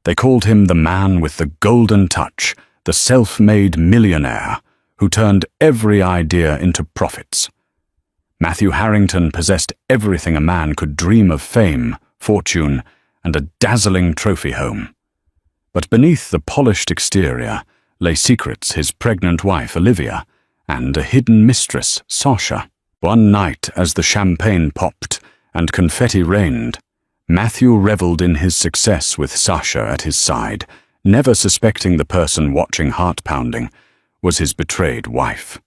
They called him the man with the golden touch, the self-made millionaire, who turned every idea into profits. Matthew Harrington possessed everything a man could dream of: fame, fortune, and a dazzling trophy home. But beneath the polished exterior lay secrets: his pregnant wife, Olivia, and a hidden mistress, Sasha. One night, as the champagne popped and confetti rained, Matthew reveled in his success with Sasha at his side, never suspecting the person watching heart-pounding was his betrayed wife.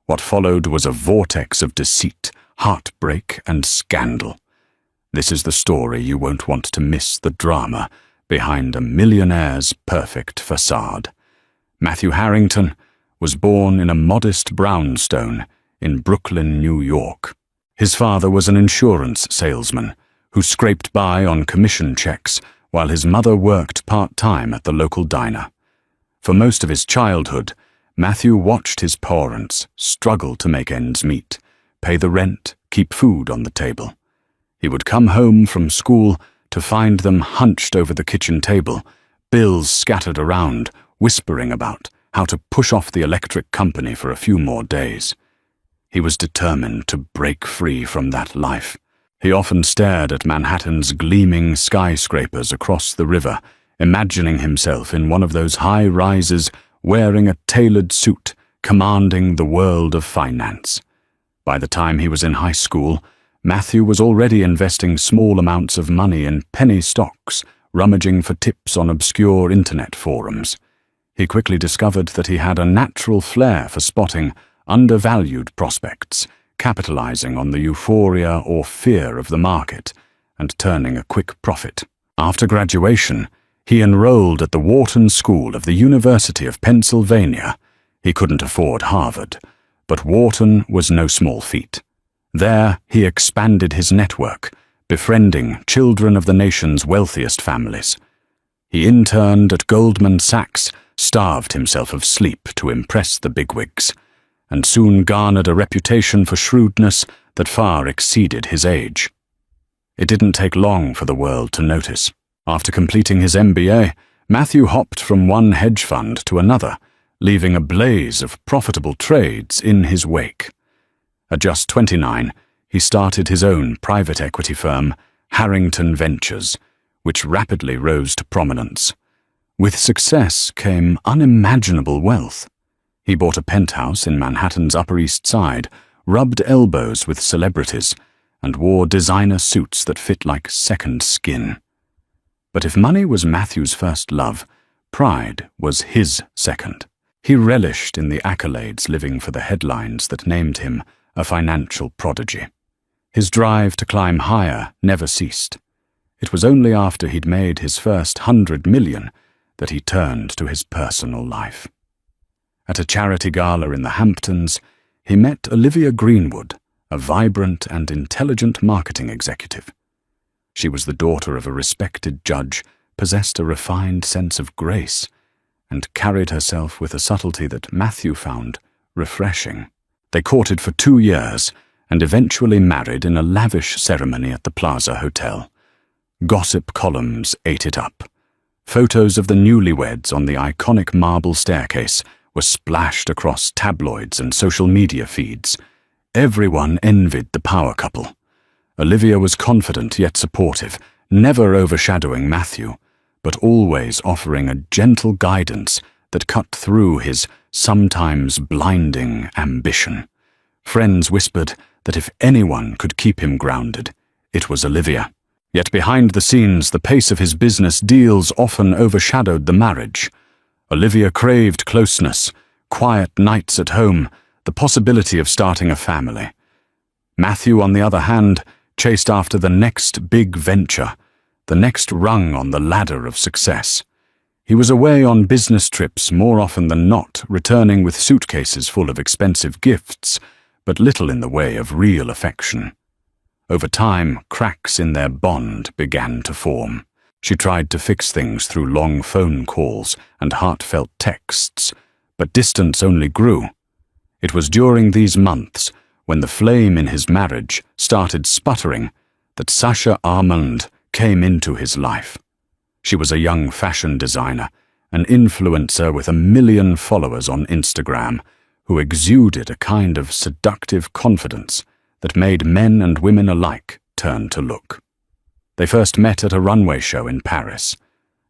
What followed was a vortex of deceit, heartbreak, and scandal. This is the story you won't want to miss: the drama behind a millionaire's perfect facade. Matthew Harrington was born in a modest brownstone in Brooklyn, New York. His father was an insurance salesman who scraped by on commission checks while his mother worked part-time at the local diner. For most of his childhood, Matthew watched his parents struggle to make ends meet, pay the rent, keep food on the table. He would come home from school to find them hunched over the kitchen table, bills scattered around, whispering about how to push off the electric company for a few more days. He was determined to break free from that life. He often stared at Manhattan's gleaming skyscrapers across the river, imagining himself in one of those high rises, wearing a tailored suit, commanding the world of finance. By the time he was in high school, Matthew was already investing small amounts of money in penny stocks, rummaging for tips on obscure internet forums. He quickly discovered that he had a natural flair for spotting undervalued prospects, capitalizing on the euphoria or fear of the market, and turning a quick profit. After graduation, he enrolled at the Wharton School of the University of Pennsylvania. He couldn't afford Harvard, but Wharton was no small feat. There, he expanded his network, befriending children of the nation's wealthiest families. He interned at Goldman Sachs, starved himself of sleep to impress the bigwigs, and soon garnered a reputation for shrewdness that far exceeded his age. It didn't take long for the world to notice. After completing his MBA, Matthew hopped from one hedge fund to another, leaving a blaze of profitable trades in his wake. At just 29, he started his own private equity firm, Harrington Ventures, which rapidly rose to prominence. With success came unimaginable wealth. He bought a penthouse in Manhattan's Upper East Side, rubbed elbows with celebrities, and wore designer suits that fit like second skin. But if money was Matthew's first love, pride was his second. He relished in the accolades, living for the headlines that named him a financial prodigy. His drive to climb higher never ceased. It was only after he'd made his first $100 million that he turned to his personal life. At a charity gala in the Hamptons, he met Olivia Greenwood, a vibrant and intelligent marketing executive. She was the daughter of a respected judge, possessed a refined sense of grace, and carried herself with a subtlety that Matthew found refreshing. They courted for 2 years and eventually married in a lavish ceremony at the Plaza Hotel. Gossip columns ate it up. Photos of the newlyweds on the iconic marble staircase were splashed across tabloids and social media feeds. Everyone envied the power couple. Olivia was confident yet supportive, never overshadowing Matthew, but always offering a gentle guidance that cut through his sometimes blinding ambition. Friends whispered that if anyone could keep him grounded, it was Olivia. Yet behind the scenes, the pace of his business deals often overshadowed the marriage. Olivia craved closeness, quiet nights at home, the possibility of starting a family. Matthew, on the other hand, chased after the next big venture, the next rung on the ladder of success. He was away on business trips more often than not, returning with suitcases full of expensive gifts, but little in the way of real affection. Over time, cracks in their bond began to form. She tried to fix things through long phone calls and heartfelt texts, but distance only grew. It was during these months, when the flame in his marriage started sputtering, that Sasha Armand came into his life. She was a young fashion designer, an influencer with 1 million followers on Instagram, who exuded a kind of seductive confidence that made men and women alike turn to look. They first met at a runway show in Paris.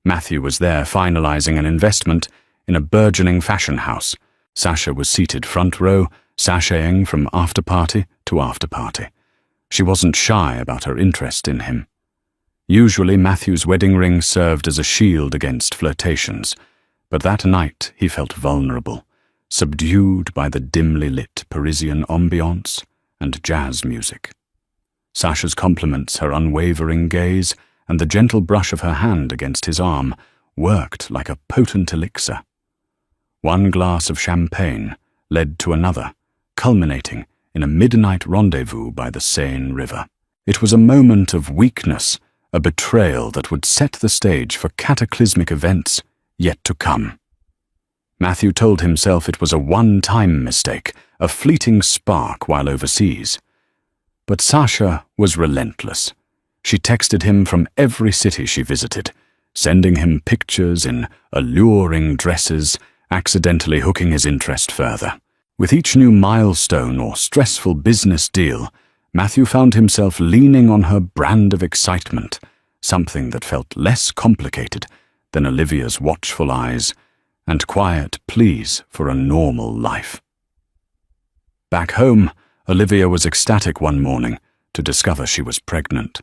Matthew was there finalizing an investment in a burgeoning fashion house. Sasha was seated front row, sashaying from after-party to after-party. She wasn't shy about her interest in him. Usually Matthew's wedding ring served as a shield against flirtations, but that night he felt vulnerable, subdued by the dimly lit Parisian ambiance and jazz music. Sasha's compliments, her unwavering gaze, and the gentle brush of her hand against his arm worked like a potent elixir. One glass of champagne led to another, culminating in a midnight rendezvous by the Seine River. It was a moment of weakness, a betrayal that would set the stage for cataclysmic events yet to come. Matthew told himself it was a one-time mistake, a fleeting spark while overseas. But Sasha was relentless. She texted him from every city she visited, sending him pictures in alluring dresses, accidentally hooking his interest further. With each new milestone or stressful business deal, Matthew found himself leaning on her brand of excitement, something that felt less complicated than Olivia's watchful eyes and quiet pleas for a normal life. Back home, Olivia was ecstatic one morning to discover she was pregnant.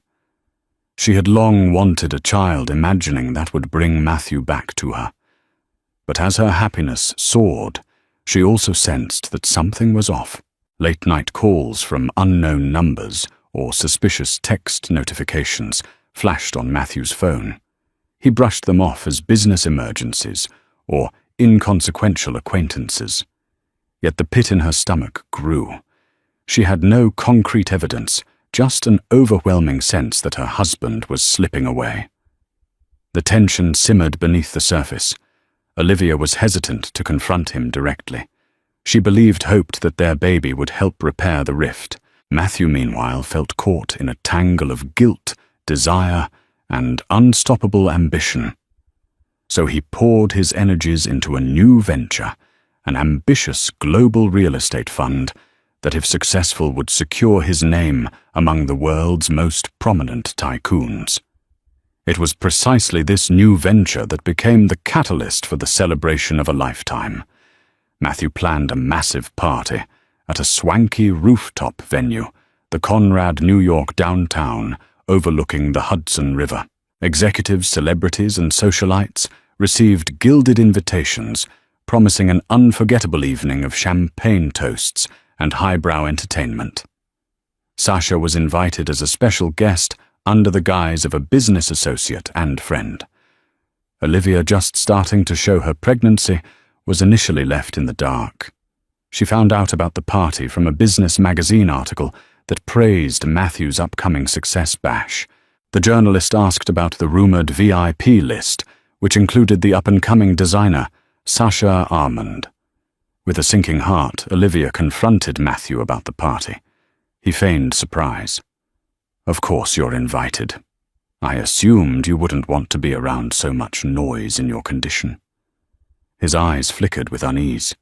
She had long wanted a child, imagining that would bring Matthew back to her. But as her happiness soared, she also sensed that something was off. Late-night calls from unknown numbers or suspicious text notifications flashed on Matthew's phone. He brushed them off as business emergencies or inconsequential acquaintances. Yet the pit in her stomach grew. She had no concrete evidence, just an overwhelming sense that her husband was slipping away. The tension simmered beneath the surface. Olivia was hesitant to confront him directly. She hoped that their baby would help repair the rift. Matthew, meanwhile, felt caught in a tangle of guilt, desire, and unstoppable ambition. So he poured his energies into a new venture, an ambitious global real estate fund that, if successful, would secure his name among the world's most prominent tycoons. It was precisely this new venture that became the catalyst for the celebration of a lifetime. Matthew planned a massive party at a swanky rooftop venue, the Conrad, New York downtown, overlooking the Hudson River. Executives, celebrities, and socialites received gilded invitations, promising an unforgettable evening of champagne toasts and highbrow entertainment. Sasha was invited as a special guest under the guise of a business associate and friend. Olivia, just starting to show her pregnancy, was initially left in the dark. She found out about the party from a business magazine article that praised Matthew's upcoming success bash. The journalist asked about the rumored VIP list, which included the up-and-coming designer Sasha Armand. With a sinking heart, Olivia confronted Matthew about the party. He feigned surprise. "Of course you're invited. I assumed you wouldn't want to be around so much noise in your condition." His eyes flickered with unease.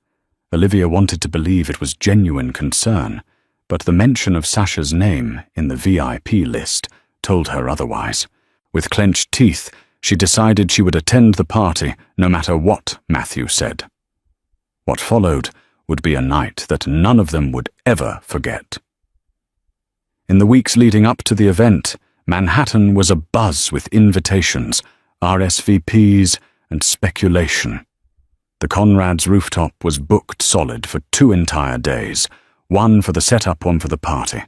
Olivia wanted to believe it was genuine concern, but the mention of Sasha's name in the VIP list told her otherwise. With clenched teeth, she decided she would attend the party no matter what Matthew said. What followed would be a night that none of them would ever forget. In the weeks leading up to the event, Manhattan was abuzz with invitations, RSVPs, and speculation. The Conrad's rooftop was booked solid for 2 entire days, one for the setup, one for the party.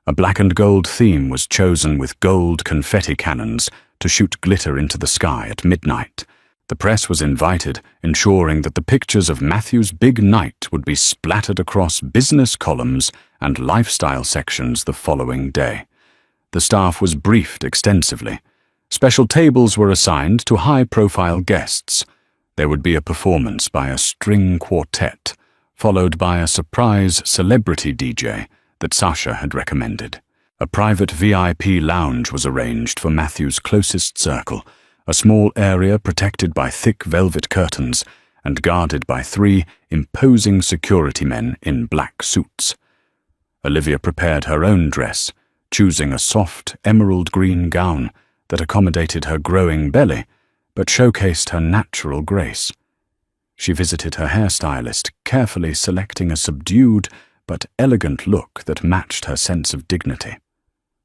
A black and gold theme was chosen with gold confetti cannons to shoot glitter into the sky at midnight. The press was invited, ensuring that the pictures of Matthew's big night would be splattered across business columns and lifestyle sections the following day. The staff was briefed extensively. Special tables were assigned to high-profile guests. There would be a performance by a string quartet, followed by a surprise celebrity DJ that Sasha had recommended. A private VIP lounge was arranged for Matthew's closest circle, a small area protected by thick velvet curtains and guarded by 3 imposing security men in black suits. Olivia prepared her own dress, choosing a soft emerald green gown that accommodated her growing belly but showcased her natural grace. She visited her hairstylist, carefully selecting a subdued but elegant look that matched her sense of dignity.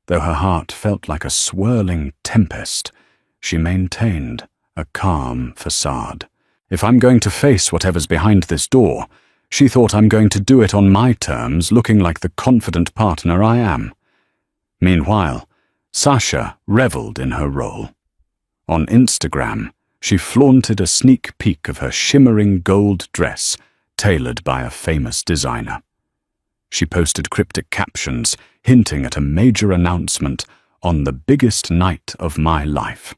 Though her heart felt like a swirling tempest, she maintained a calm facade. If I'm going to face whatever's behind this door, she thought I'm going to do it on my terms, looking like the confident partner I am. Meanwhile, Sasha reveled in her role. On Instagram, she flaunted a sneak peek of her shimmering gold dress, tailored by a famous designer. She posted cryptic captions hinting at a major announcement on the biggest night of my life.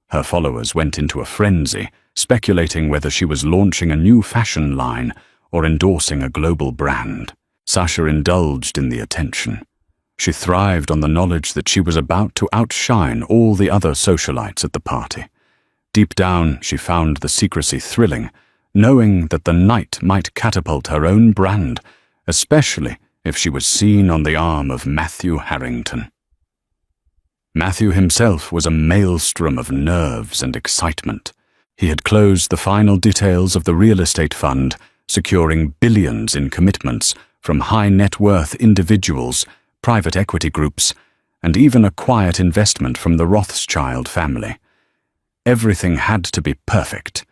Her followers went into a frenzy, speculating whether she was launching a new fashion line or endorsing a global brand. Sasha indulged in the attention. She thrived on the knowledge that she was about to outshine all the other socialites at the party. Deep down, she found the secrecy thrilling, knowing that the night might catapult her own brand, especially if she was seen on the arm of Matthew Harrington. Matthew himself was a maelstrom of nerves and excitement. He had closed the final details of the real estate fund, securing billions in commitments from high-net-worth individuals, private equity groups, and even a quiet investment from the Rothschild family. Everything had to be perfect.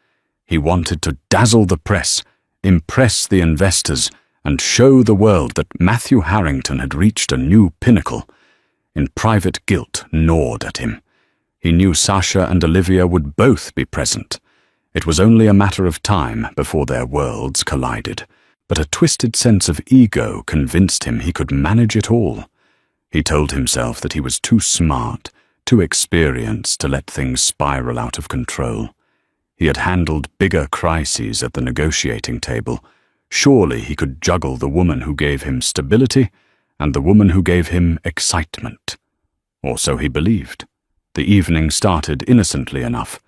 He wanted to dazzle the press, impress the investors, and show the world that Matthew Harrington had reached a new pinnacle. In private guilt gnawed at him. He knew Sasha and Olivia would both be present. It was only a matter of time before their worlds collided, but a twisted sense of ego convinced him he could manage it all. He told himself that he was too smart, too experienced to let things spiral out of control. He had handled bigger crises at the negotiating table. Surely he could juggle the woman who gave him stability and the woman who gave him excitement. Or so he believed. The evening started innocently enough.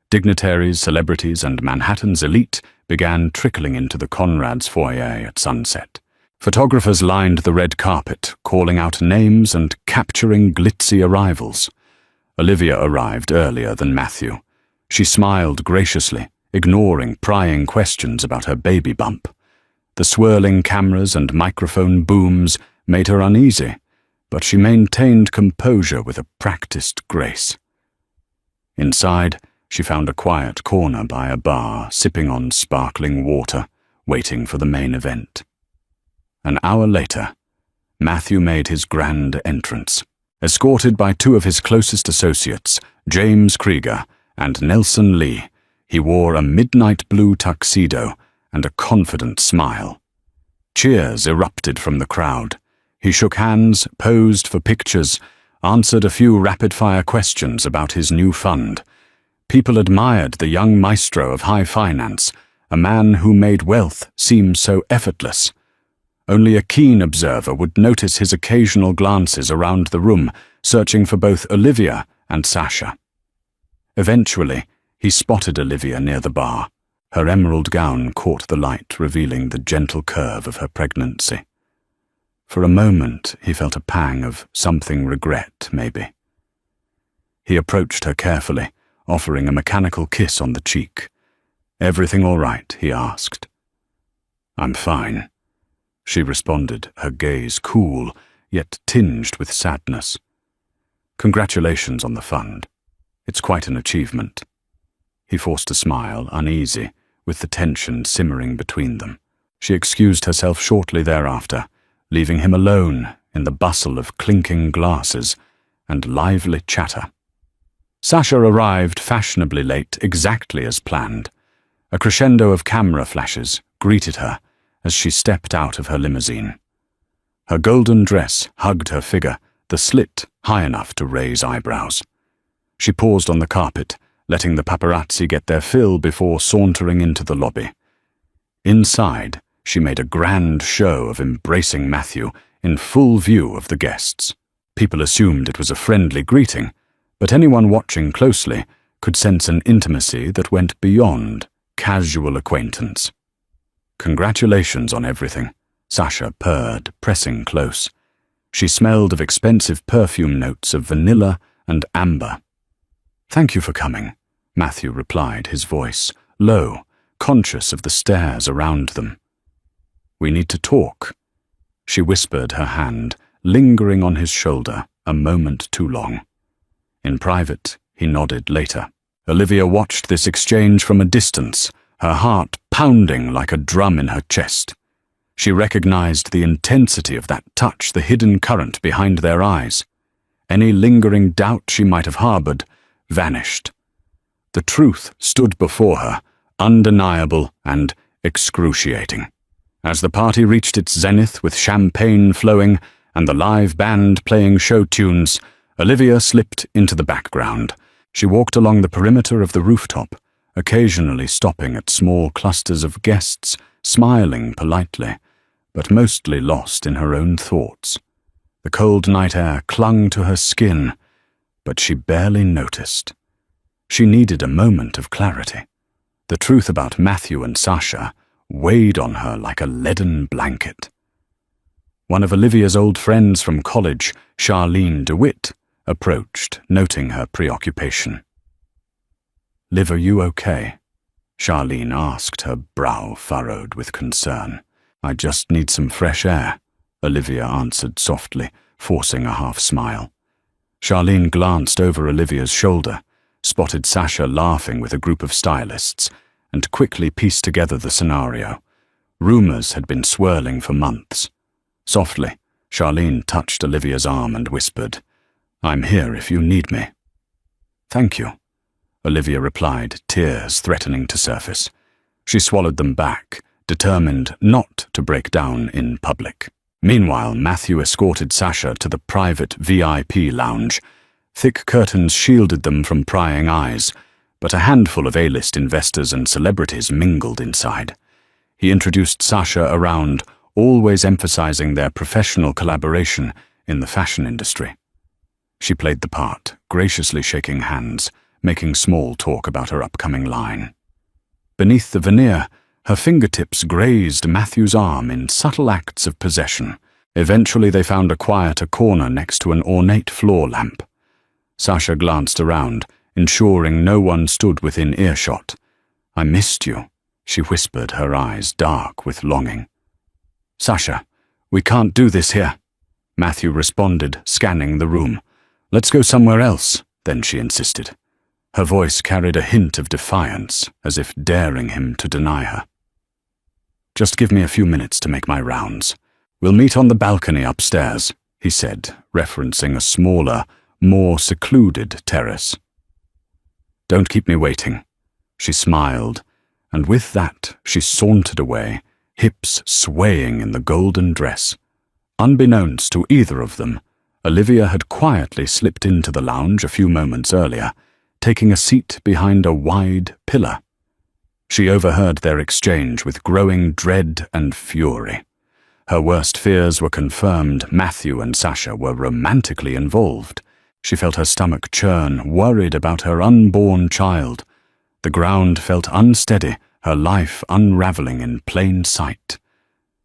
Dignitaries, celebrities, and Manhattan's elite began trickling into the Conrad's foyer at sunset. Photographers lined the red carpet, calling out names and capturing glitzy arrivals. Olivia arrived earlier than Matthew. She smiled graciously, ignoring prying questions about her baby bump. The swirling cameras and microphone booms made her uneasy, but she maintained composure with a practiced grace. Inside, she found a quiet corner by a bar, sipping on sparkling water, waiting for the main event. An hour later, Matthew made his grand entrance. Escorted by 2 of his closest associates, James Krieger and Nelson Lee, he wore a midnight blue tuxedo and a confident smile. Cheers erupted from the crowd. He shook hands, posed for pictures, answered a few rapid-fire questions about his new fund. People admired the young maestro of high finance, a man who made wealth seem so effortless. Only a keen observer would notice his occasional glances around the room, searching for both Olivia and Sasha. Eventually, he spotted Olivia near the bar. Her emerald gown caught the light, revealing the gentle curve of her pregnancy. For a moment, he felt a pang of something regret, maybe. He approached her carefully, offering a mechanical kiss on the cheek. "Everything all right?" he asked. "I'm fine," she responded, her gaze cool, yet tinged with sadness. "Congratulations on the fund. It's quite an achievement." He forced a smile, uneasy, with the tension simmering between them. She excused herself shortly thereafter, leaving him alone in the bustle of clinking glasses and lively chatter. Sasha arrived fashionably late, exactly as planned. A crescendo of camera flashes greeted her as she stepped out of her limousine. Her golden dress hugged her figure, the slit high enough to raise eyebrows. She paused on the carpet, letting the paparazzi get their fill before sauntering into the lobby. Inside, she made a grand show of embracing Matthew in full view of the guests. People assumed it was a friendly greeting, but anyone watching closely could sense an intimacy that went beyond casual acquaintance. "Congratulations on everything," Sasha purred, pressing close. She smelled of expensive perfume notes of vanilla and amber. "Thank you for coming," Matthew replied, his voice low, conscious of the stares around them. "We need to talk." She whispered her hand, lingering on his shoulder a moment too long. In private, he nodded later. Olivia watched this exchange from a distance, her heart pounding like a drum in her chest. She recognized the intensity of that touch, the hidden current behind their eyes. Any lingering doubt she might have harbored vanished. The truth stood before her, undeniable and excruciating. As the party reached its zenith with champagne flowing and the live band playing show tunes, Olivia slipped into the background. She walked along the perimeter of the rooftop, occasionally stopping at small clusters of guests, smiling politely, but mostly lost in her own thoughts. The cold night air clung to her skin, but she barely noticed. She needed a moment of clarity. The truth about Matthew and Sasha weighed on her like a leaden blanket. One of Olivia's old friends from college, Charlene DeWitt, approached, noting her preoccupation. "Liv, are you okay?" Charlene asked, her brow furrowed with concern. "I just need some fresh air," Olivia answered softly, forcing a half-smile. Charlene glanced over Olivia's shoulder, spotted Sasha laughing with a group of stylists, and quickly pieced together the scenario. Rumors had been swirling for months. Softly, Charlene touched Olivia's arm and whispered, "I'm here if you need me." "Thank you," Olivia replied, tears threatening to surface. She swallowed them back, determined not to break down in public. Meanwhile, Matthew escorted Sasha to the private VIP lounge. Thick curtains shielded them from prying eyes, but a handful of A-list investors and celebrities mingled inside. He introduced Sasha around, always emphasizing their professional collaboration in the fashion industry. She played the part, graciously shaking hands, making small talk about her upcoming line. Beneath the veneer, her fingertips grazed Matthew's arm in subtle acts of possession. Eventually they found a quieter corner next to an ornate floor lamp. Sasha glanced around, ensuring no one stood within earshot. "I missed you," she whispered, her eyes dark with longing. "Sasha, we can't do this here," Matthew responded, scanning the room. "Let's go somewhere else," then she insisted. Her voice carried a hint of defiance, as if daring him to deny her. "Just give me a few minutes to make my rounds. We'll meet on the balcony upstairs," he said, referencing a smaller, more secluded terrace. "Don't keep me waiting." She smiled, and with that she sauntered away, hips swaying in the golden dress. Unbeknownst to either of them, Olivia had quietly slipped into the lounge a few moments earlier, taking a seat behind a wide pillar. She overheard their exchange with growing dread and fury. Her worst fears were confirmed. Matthew and Sasha were romantically involved. She felt her stomach churn, worried about her unborn child. The ground felt unsteady, her life unraveling in plain sight.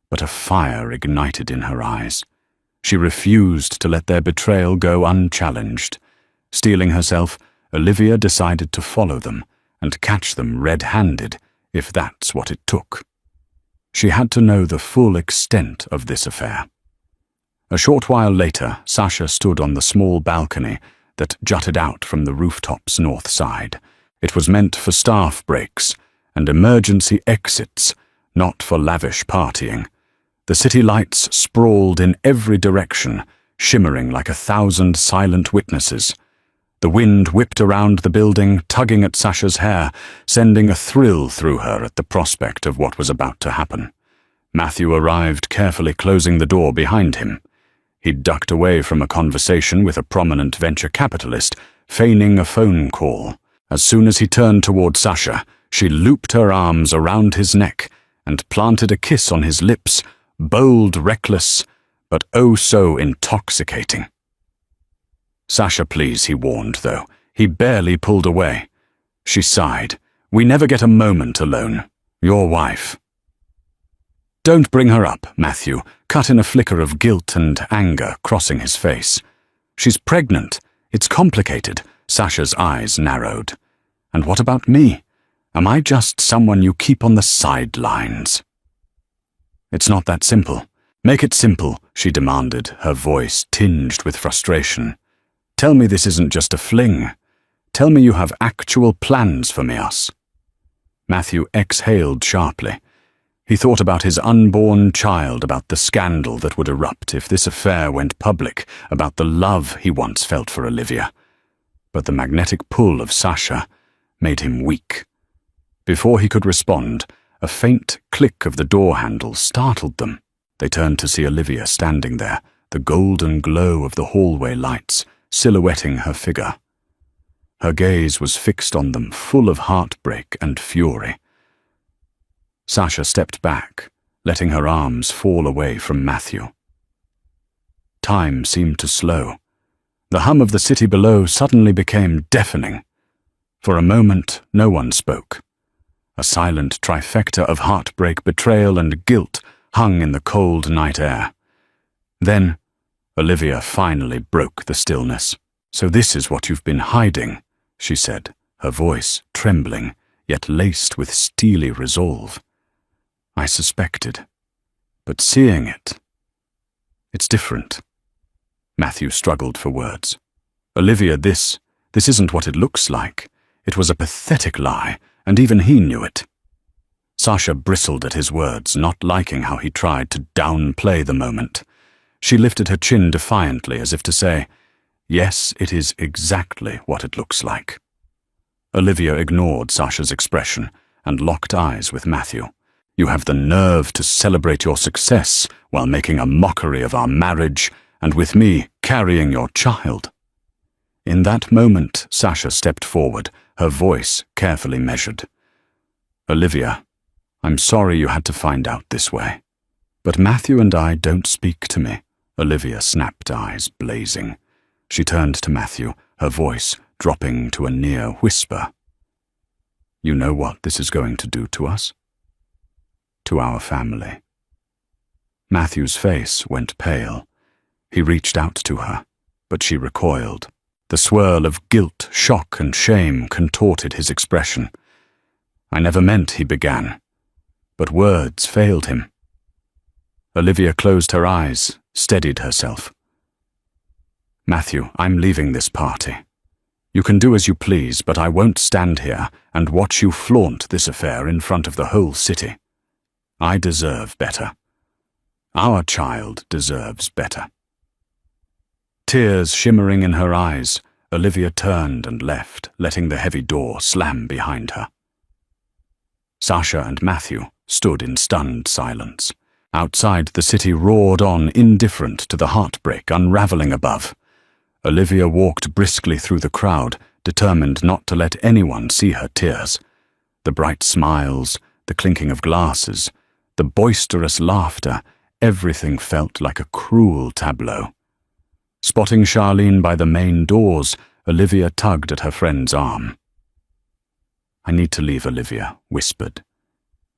But a fire ignited in her eyes. She refused to let their betrayal go unchallenged. Steeling herself, Olivia decided to follow them and catch them red-handed, if that's what it took. She had to know the full extent of this affair. A short while later, Sasha stood on the small balcony that jutted out from the rooftop's north side. It was meant for staff breaks and emergency exits, not for lavish partying. The city lights sprawled in every direction, shimmering like 1,000 silent witnesses. The wind whipped around the building, tugging at Sasha's hair, sending a thrill through her at the prospect of what was about to happen. Matthew arrived, carefully closing the door behind him. He'd ducked away from a conversation with a prominent venture capitalist, feigning a phone call. As soon as he turned toward Sasha, she looped her arms around his neck and planted a kiss on his lips, bold, reckless, but oh so intoxicating. "Sasha, please," he warned, though. He barely pulled away. She sighed. "We never get a moment alone. Your wife." "Don't bring her up," Matthew cut in, a flicker of guilt and anger crossing his face. "She's pregnant. It's complicated." Sasha's eyes narrowed. "And what about me? Am I just someone you keep on the sidelines?" "It's not that simple. Make it simple," she demanded, her voice tinged with frustration. "Tell me this isn't just a fling. Tell me you have actual plans for us." Matthew exhaled sharply. He thought about his unborn child, about the scandal that would erupt if this affair went public, about the love he once felt for Olivia. But the magnetic pull of Sasha made him weak. Before he could respond, a faint click of the door handle startled them. They turned to see Olivia standing there, the golden glow of the hallway lights silhouetting her figure. Her gaze was fixed on them, full of heartbreak and fury. Sasha stepped back, letting her arms fall away from Matthew. Time seemed to slow. The hum of the city below suddenly became deafening. For a moment, no one spoke. A silent trifecta of heartbreak, betrayal, and guilt hung in the cold night air. Then, Olivia finally broke the stillness. "So this is what you've been hiding," she said, her voice trembling, yet laced with steely resolve. "I suspected. But seeing it, it's different." Matthew struggled for words. "Olivia, this isn't what it looks like. It was a pathetic lie, and even he knew it." Sasha bristled at his words, not liking how he tried to downplay the moment. She lifted her chin defiantly, as if to say, "Yes, it is exactly what it looks like." Olivia ignored Sasha's expression and locked eyes with Matthew. "You have the nerve to celebrate your success while making a mockery of our marriage, and with me carrying your child." In that moment, Sasha stepped forward, her voice carefully measured. "Olivia, I'm sorry you had to find out this way. But Matthew and I don't speak to me." Olivia snapped, eyes blazing. She turned to Matthew, her voice dropping to a near whisper. "You know what this is going to do to us? To our family." Matthew's face went pale. He reached out to her, but she recoiled. The swirl of guilt, shock, and shame contorted his expression. "I never meant," he began, but words failed him. Olivia closed her eyes, steadied herself. "Matthew, I'm leaving this party. You can do as you please, but I won't stand here and watch you flaunt this affair in front of the whole city. I deserve better. Our child deserves better." Tears shimmering in her eyes, Olivia turned and left, letting the heavy door slam behind her. Sasha and Matthew stood in stunned silence. Outside, the city roared on, indifferent to the heartbreak unraveling above. Olivia walked briskly through the crowd, determined not to let anyone see her tears. The bright smiles, the clinking of glasses, the boisterous laughter, everything felt like a cruel tableau. Spotting Charlene by the main doors, Olivia tugged at her friend's arm. "I need to leave," Olivia whispered.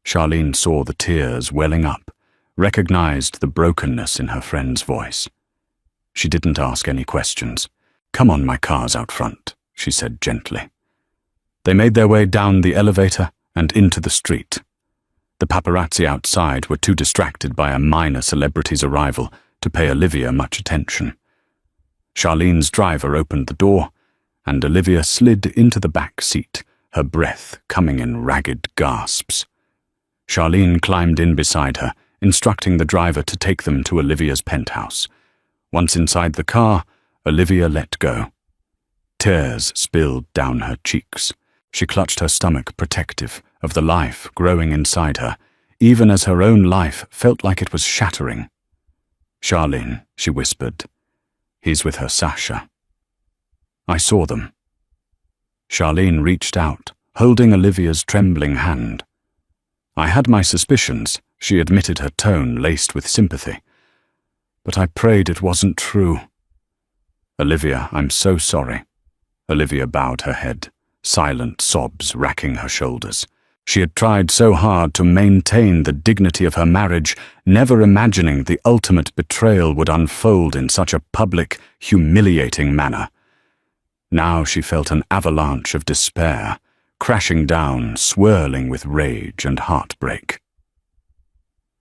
Charlene saw the tears welling up, recognized the brokenness in her friend's voice. She didn't ask any questions. "Come on, my car's out front," she said gently. They made their way down the elevator and into the street. The paparazzi outside were too distracted by a minor celebrity's arrival to pay Olivia much attention. Charlene's driver opened the door, and Olivia slid into the back seat, her breath coming in ragged gasps. Charlene climbed in beside her, instructing the driver to take them to Olivia's penthouse. Once inside the car, Olivia let go. Tears spilled down her cheeks. She clutched her stomach, protective of the life growing inside her, even as her own life felt like it was shattering. "Charlene," she whispered. "He's with her Sasha." I saw them. Charlene reached out, holding Olivia's trembling hand. I had my suspicions, she admitted, her tone laced with sympathy. But I prayed it wasn't true. "Olivia, I'm so sorry." Olivia bowed her head. silent sobs racking her shoulders. She had tried so hard to maintain the dignity of her marriage, never imagining the ultimate betrayal would unfold in such a public, humiliating manner. Now she felt an avalanche of despair, crashing down, swirling with rage and heartbreak.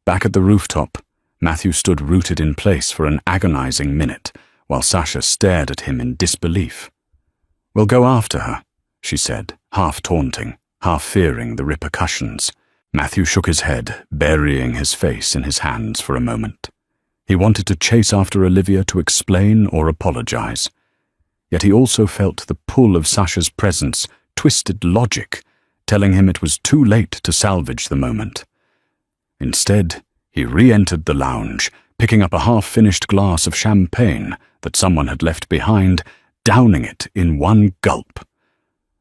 Back at the rooftop, Matthew stood rooted in place for an agonizing minute, while Sasha stared at him in disbelief. "We'll go after her," she said, half taunting, half fearing the repercussions. Matthew shook his head, burying his face in his hands for a moment. He wanted to chase after Olivia to explain or apologize. Yet he also felt the pull of Sasha's presence, twisted logic, telling him it was too late to salvage the moment. Instead, he re-entered the lounge, picking up a half-finished glass of champagne that someone had left behind, downing it in one gulp.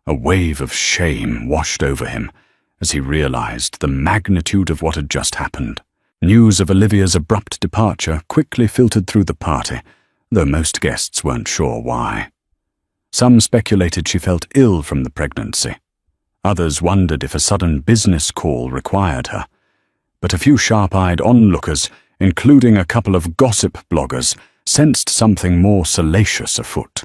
A wave of shame washed over him as he realized the magnitude of what had just happened. News of Olivia's abrupt departure quickly filtered through the party, though most guests weren't sure why. Some speculated she felt ill from the pregnancy. Others wondered if a sudden business call required her. But a few sharp-eyed onlookers, including a couple of gossip bloggers, sensed something more salacious afoot.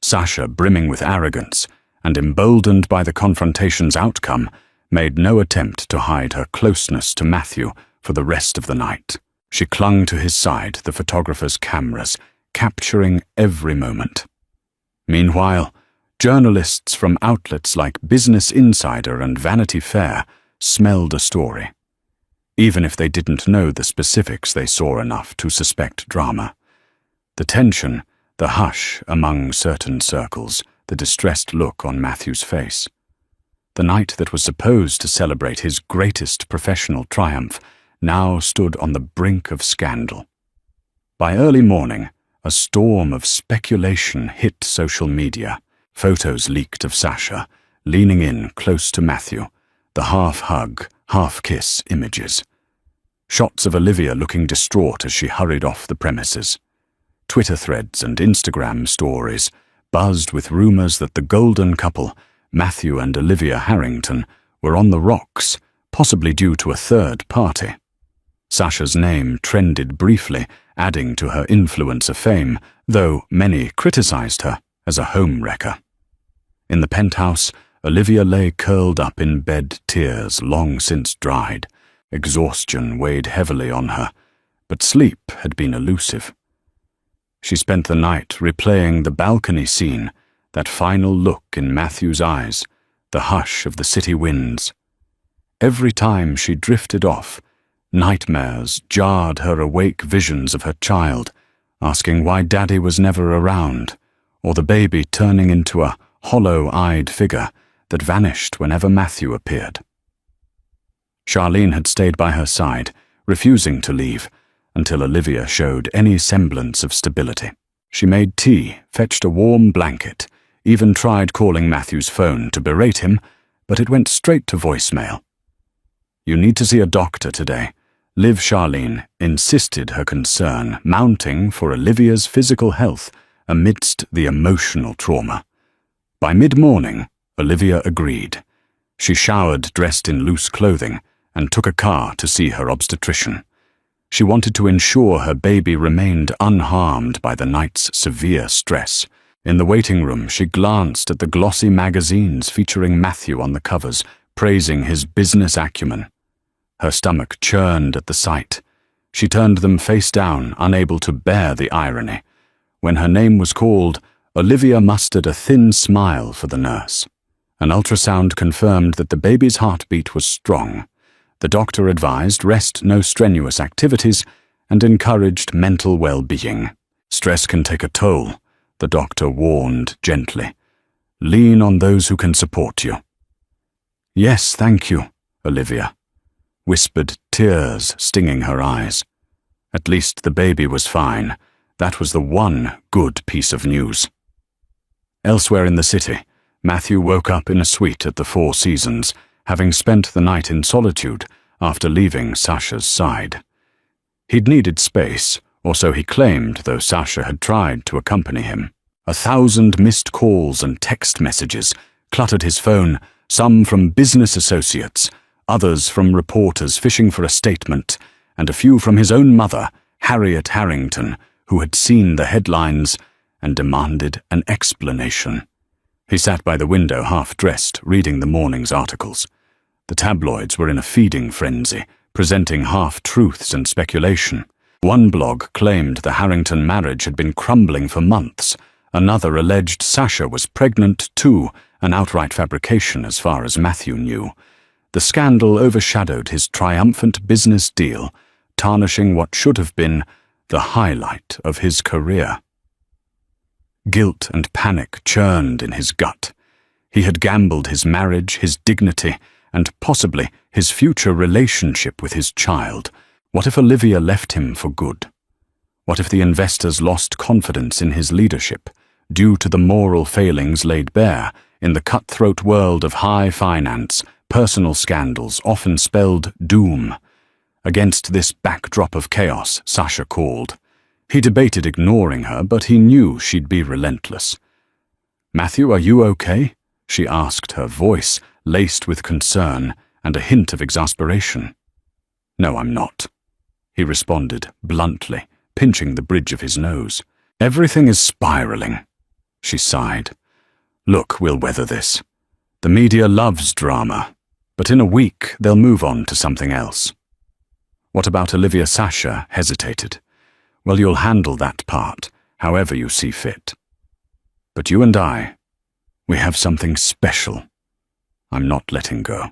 Sasha, brimming with arrogance, and emboldened by the confrontation's outcome, made no attempt to hide her closeness to Matthew for the rest of the night. She clung to his side, the photographer's cameras, capturing every moment. Meanwhile, journalists from outlets like Business Insider and Vanity Fair smelled a story. Even if they didn't know the specifics, they saw enough to suspect drama. The tension, the hush among certain circles, the distressed look on Matthew's face. The night that was supposed to celebrate his greatest professional triumph now stood on the brink of scandal. By early morning, a storm of speculation hit social media. Photos leaked of Sasha, leaning in close to Matthew, the half-hug, half-kiss images. Shots of Olivia looking distraught as she hurried off the premises. Twitter threads and Instagram stories buzzed with rumors that the golden couple, Matthew and Olivia Harrington, were on the rocks, possibly due to a third party. Sasha's name trended briefly, adding to her influence of fame, though many criticized her as a homewrecker. In the penthouse, Olivia lay curled up in bed, tears long since dried. Exhaustion weighed heavily on her, but sleep had been elusive. She spent the night replaying the balcony scene, that final look in Matthew's eyes, the hush of the city winds. Every time she drifted off, nightmares jarred her awake visions of her child, asking why Daddy was never around, or the baby turning into a hollow-eyed figure that vanished whenever Matthew appeared. Charlene had stayed by her side, refusing to leave, until Olivia showed any semblance of stability. She made tea, fetched a warm blanket, even tried calling Matthew's phone to berate him, but it went straight to voicemail. "You need to see a doctor today," Liv Charlene insisted, her concern mounting for Olivia's physical health amidst the emotional trauma. By mid-morning, Olivia agreed. She showered dressed in loose clothing and took a car to see her obstetrician. She wanted to ensure her baby remained unharmed by the night's severe stress. In the waiting room, she glanced at the glossy magazines featuring Matthew on the covers, praising his business acumen. Her stomach churned at the sight. She turned them face down, unable to bear the irony. When her name was called, Olivia mustered a thin smile for the nurse. An ultrasound confirmed that the baby's heartbeat was strong. The doctor advised rest, no strenuous activities, and encouraged mental well-being. "Stress can take a toll," the doctor warned gently. "Lean on those who can support you." "Yes, thank you, Olivia," whispered, tears stinging her eyes. At least the baby was fine. That was the one good piece of news. Elsewhere in the city, Matthew woke up in a suite at the Four Seasons, having spent the night in solitude after leaving Sasha's side. He'd needed space, or so he claimed, though Sasha had tried to accompany him. 1,000 missed calls and text messages, cluttered his phone, some from business associates, others from reporters fishing for a statement, and a few from his own mother, Harriet Harrington, who had seen the headlines and demanded an explanation. He sat by the window half-dressed, reading the morning's articles. The tabloids were in a feeding frenzy, presenting half-truths and speculation. One blog claimed the Harrington marriage had been crumbling for months. Another alleged Sasha was pregnant too, an outright fabrication as far as Matthew knew. The scandal overshadowed his triumphant business deal, tarnishing what should have been the highlight of his career. Guilt and panic churned in his gut. He had gambled his marriage, his dignity, and possibly his future relationship with his child. What if Olivia left him for good? What if the investors lost confidence in his leadership, due to the moral failings laid bare in the cutthroat world of high finance? Personal scandals often spelled doom. Against this backdrop of chaos, Sasha called. He debated ignoring her, but he knew she'd be relentless. "Matthew, are you okay?" she asked, her voice laced with concern and a hint of exasperation. "No, I'm not," he responded bluntly, pinching the bridge of his nose. "Everything is spiraling," she sighed. "Look, we'll weather this. The media loves drama, but in a week they'll move on to something else." "What about Olivia?" Sasha hesitated. "Well, you'll handle that part, however you see fit. But you and I, we have something special. I'm not letting go."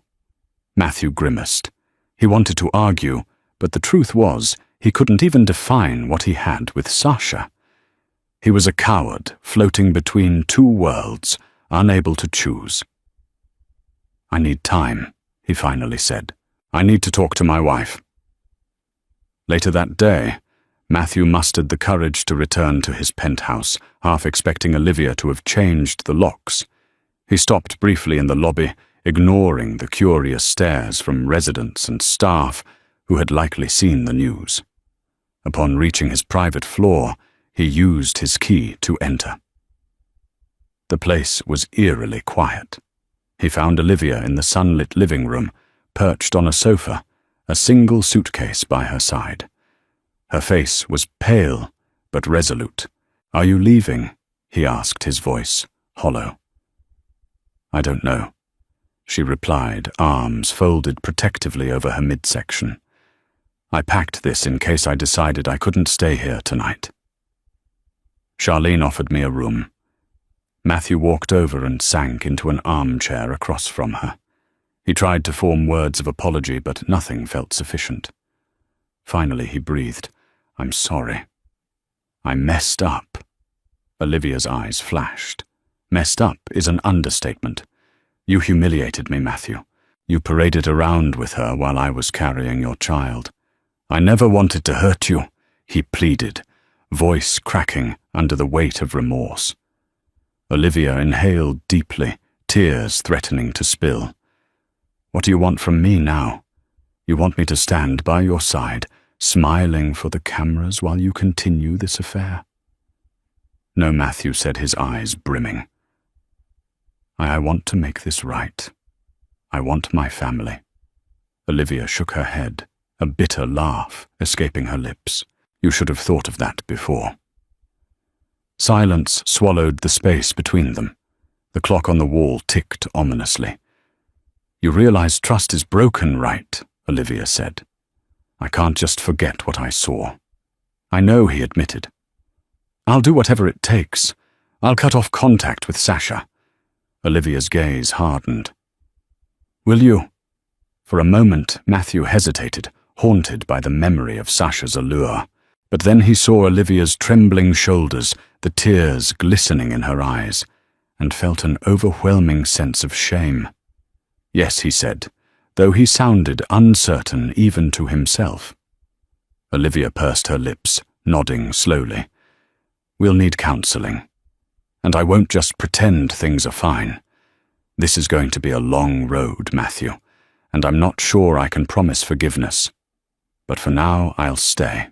Matthew grimaced. He wanted to argue, but the truth was he couldn't even define what he had with Sasha. He was a coward, floating between two worlds, unable to choose. "I need time," he finally said. "I need to talk to my wife." Later that day, Matthew mustered the courage to return to his penthouse, half expecting Olivia to have changed the locks. He stopped briefly in the lobby, ignoring the curious stares from residents and staff who had likely seen the news. Upon reaching his private floor, he used his key to enter. The place was eerily quiet. He found Olivia in the sunlit living room, perched on a sofa, a single suitcase by her side. Her face was pale, but resolute. "Are you leaving?" he asked, his voice hollow. "I don't know," she replied, arms folded protectively over her midsection. "I packed this in case I decided I couldn't stay here tonight." Charlene offered me a room. Matthew walked over and sank into an armchair across from her. He tried to form words of apology, but nothing felt sufficient. Finally he breathed, "I'm sorry. I messed up." Olivia's eyes flashed. "Messed up is an understatement. You humiliated me, Matthew. You paraded around with her while I was carrying your child. I never wanted to hurt you," he pleaded, voice cracking under the weight of remorse. Olivia inhaled deeply, tears threatening to spill. "What do you want from me now? You want me to stand by your side, smiling for the cameras while you continue this affair?" "No," Matthew said, his eyes brimming. I want to make this right. I want my family." Olivia shook her head, a bitter laugh escaping her lips. "You should have thought of that before." Silence swallowed the space between them. The clock on the wall ticked ominously. "You realize trust is broken, right?" Olivia said. "I can't just forget what I saw." "I know," he admitted. "I'll do whatever it takes. I'll cut off contact with Sasha." Olivia's gaze hardened. "Will you?" For a moment, Matthew hesitated, haunted by the memory of Sasha's allure. But then he saw Olivia's trembling shoulders, the tears glistening in her eyes, and felt an overwhelming sense of shame. "Yes," he said, though he sounded uncertain even to himself. Olivia pursed her lips, nodding slowly. "We'll need counseling. And I won't just pretend things are fine. This is going to be a long road, Matthew, and I'm not sure I can promise forgiveness. But for now, I'll stay.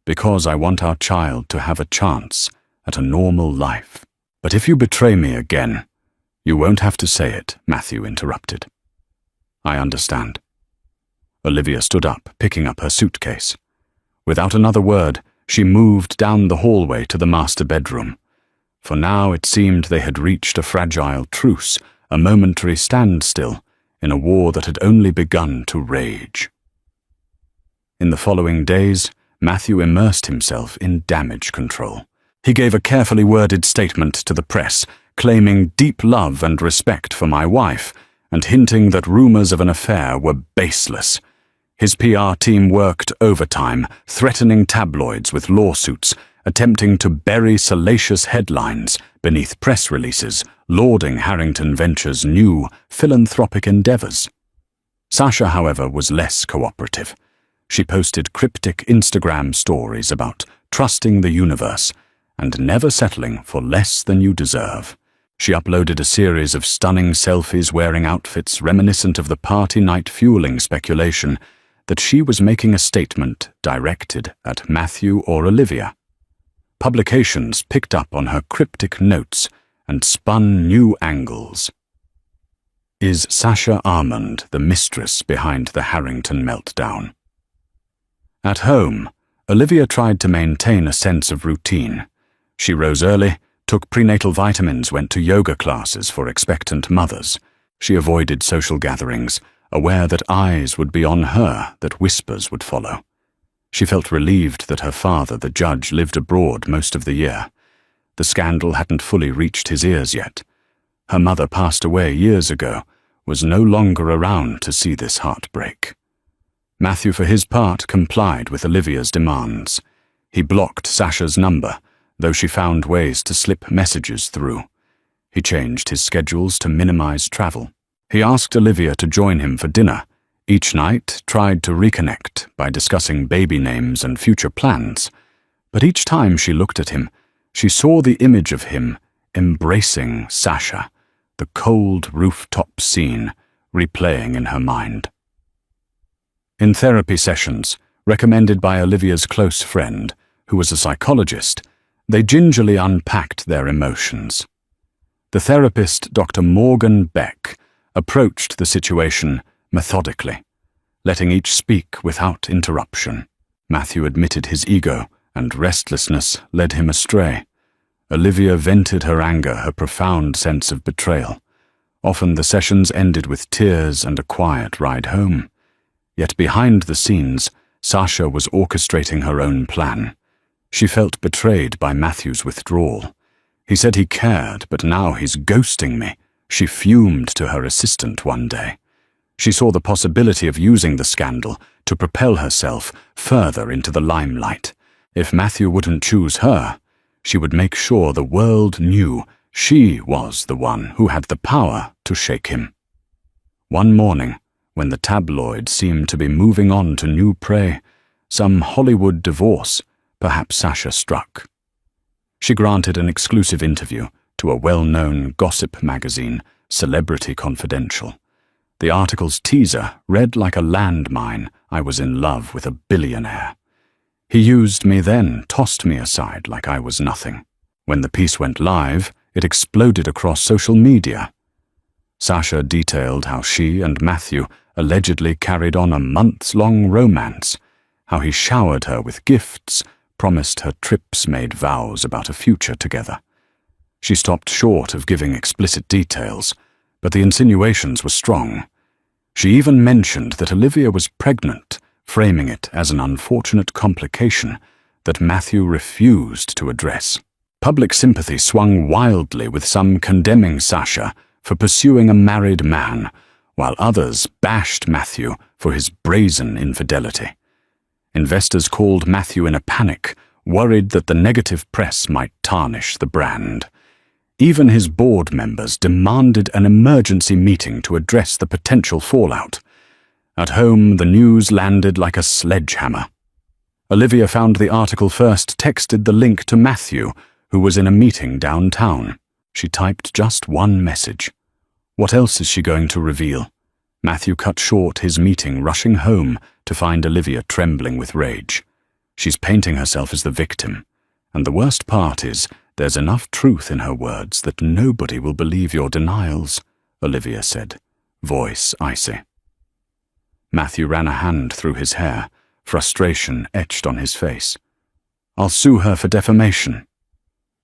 Because I want our child to have a chance at a normal life. But if you betray me again, "You won't have to say it," Matthew interrupted. "I understand." Olivia stood up, picking up her suitcase. Without another word, she moved down the hallway to the master bedroom. For now it seemed they had reached a fragile truce, a momentary standstill, in a war that had only begun to rage. In the following days, Matthew immersed himself in damage control. He gave a carefully worded statement to the press, claiming deep love and respect for my wife, and hinting that rumors of an affair were baseless. His PR team worked overtime, threatening tabloids with lawsuits, attempting to bury salacious headlines beneath press releases, lauding Harrington Ventures' new philanthropic endeavors. Sasha, however, was less cooperative. She posted cryptic Instagram stories about trusting the universe and never settling for less than you deserve. She uploaded a series of stunning selfies wearing outfits reminiscent of the party night fueling speculation that she was making a statement directed at Matthew or Olivia. Publications picked up on her cryptic notes and spun new angles. Is Sasha Armand the mistress behind the Harrington meltdown? At home, Olivia tried to maintain a sense of routine. She rose early, took prenatal vitamins, went to yoga classes for expectant mothers. She avoided social gatherings, aware that eyes would be on her, that whispers would follow. She felt relieved that her father, the judge, lived abroad most of the year. The scandal hadn't fully reached his ears yet. Her mother passed away years ago, was no longer around to see this heartbreak. Matthew, for his part, complied with Olivia's demands. He blocked Sasha's number, though she found ways to slip messages through. He changed his schedules to minimize travel. He asked Olivia to join him for dinner. Each night tried to reconnect by discussing baby names and future plans. But each time she looked at him, she saw the image of him embracing Sasha, the cold rooftop scene replaying in her mind. In therapy sessions, recommended by Olivia's close friend, who was a psychologist, they gingerly unpacked their emotions. The therapist, Dr. Morgan Beck, approached the situation methodically, letting each speak without interruption. Matthew admitted his ego, and restlessness led him astray. Olivia vented her anger, her profound sense of betrayal. Often the sessions ended with tears and a quiet ride home. Yet behind the scenes, Sasha was orchestrating her own plan. She felt betrayed by Matthew's withdrawal. He said he cared, but now he's ghosting me, she fumed to her assistant one day. She saw the possibility of using the scandal to propel herself further into the limelight. If Matthew wouldn't choose her, she would make sure the world knew she was the one who had the power to shake him. One morning, when the tabloids seemed to be moving on to new prey, some Hollywood divorce, perhaps Sasha struck. She granted an exclusive interview to a well-known gossip magazine, Celebrity Confidential. The article's teaser read like a landmine: I was in love with a billionaire. He used me then, tossed me aside like I was nothing. When the piece went live, it exploded across social media. Sasha detailed how she and Matthew allegedly carried on a months-long romance, how he showered her with gifts, promised her trips, made vows about a future together. She stopped short of giving explicit details, but the insinuations were strong. She even mentioned that Olivia was pregnant, framing it as an unfortunate complication that Matthew refused to address. Public sympathy swung wildly, with some condemning Sasha for pursuing a married man, while others bashed Matthew for his brazen infidelity. Investors called Matthew in a panic, worried that the negative press might tarnish the brand. Even his board members demanded an emergency meeting to address the potential fallout. At home, the news landed like a sledgehammer. Olivia found the article first, texted the link to Matthew, who was in a meeting downtown. She typed just one message. What else is she going to reveal? Matthew cut short his meeting, rushing home to find Olivia trembling with rage. She's painting herself as the victim. And the worst part is There's enough truth in her words that nobody will believe your denials, Olivia said, voice icy. Matthew ran a hand through his hair, frustration etched on his face. I'll sue her for defamation.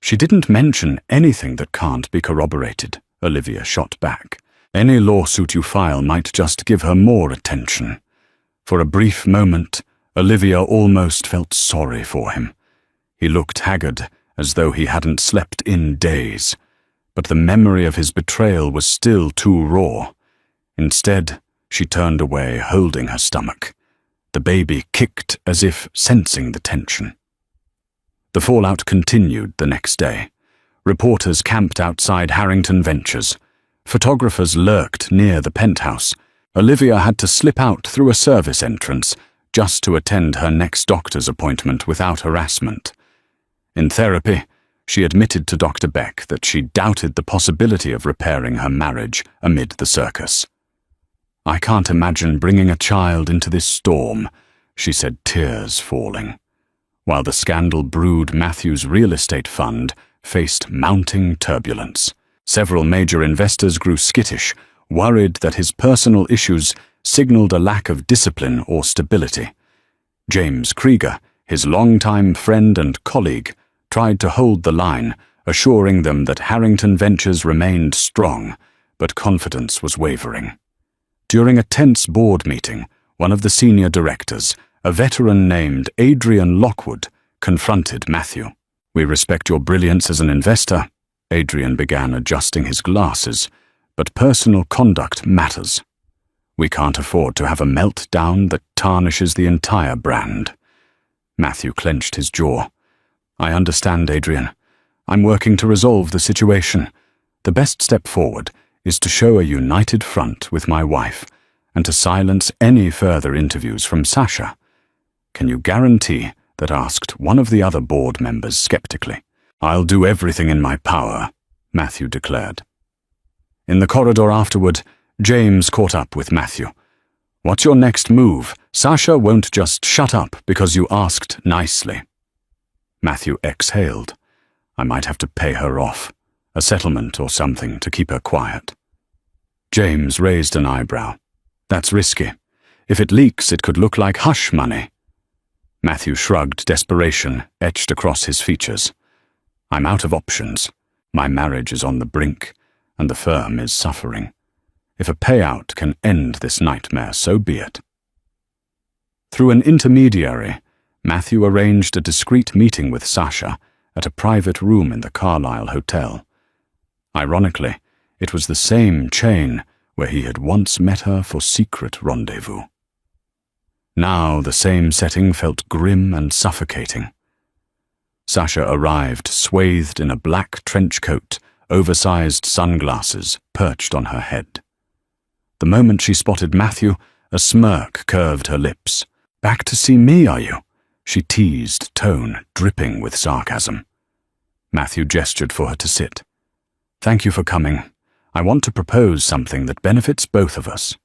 She didn't mention anything that can't be corroborated, Olivia shot back. Any lawsuit you file might just give her more attention. For a brief moment, Olivia almost felt sorry for him. He looked haggard, as though he hadn't slept in days. But the memory of his betrayal was still too raw. Instead, she turned away, holding her stomach. The baby kicked as if sensing the tension. The fallout continued the next day. Reporters camped outside Harrington Ventures. Photographers lurked near the penthouse. Olivia had to slip out through a service entrance just to attend her next doctor's appointment without harassment. In therapy, she admitted to Dr. Beck that she doubted the possibility of repairing her marriage amid the circus. I can't imagine bringing a child into this storm, she said, tears falling. While the scandal brewed, Matthew's real estate fund faced mounting turbulence. Several major investors grew skittish, worried that his personal issues signaled a lack of discipline or stability. James Krieger, his longtime friend and colleague, tried to hold the line, assuring them that Harrington Ventures remained strong, but confidence was wavering. During a tense board meeting, one of the senior directors, a veteran named Adrian Lockwood, confronted Matthew. We respect your brilliance as an investor, Adrian began, adjusting his glasses, but personal conduct matters. We can't afford to have a meltdown that tarnishes the entire brand. Matthew clenched his jaw. I understand, Adrian. I'm working to resolve the situation. The best step forward is to show a united front with my wife and to silence any further interviews from Sasha. Can you guarantee that? Asked one of the other board members skeptically. I'll do everything in my power, Matthew declared. In the corridor afterward, James caught up with Matthew. What's your next move? Sasha won't just shut up because you asked nicely. Matthew exhaled. I might have to pay her off. A settlement or something to keep her quiet. James raised an eyebrow. That's risky. If it leaks, it could look like hush money. Matthew shrugged, desperation etched across his features. I'm out of options. My marriage is on the brink, and the firm is suffering. If a payout can end this nightmare, so be it. Through an intermediary, Matthew arranged a discreet meeting with Sasha at a private room in the Carlisle Hotel. Ironically, it was the same chain where he had once met her for secret rendezvous. Now the same setting felt grim and suffocating. Sasha arrived swathed in a black trench coat, oversized sunglasses perched on her head. The moment she spotted Matthew, a smirk curved her lips. Back to see me, are you? She teased, tone dripping with sarcasm. Matthew gestured for her to sit. Thank you for coming. I want to propose something that benefits both of us.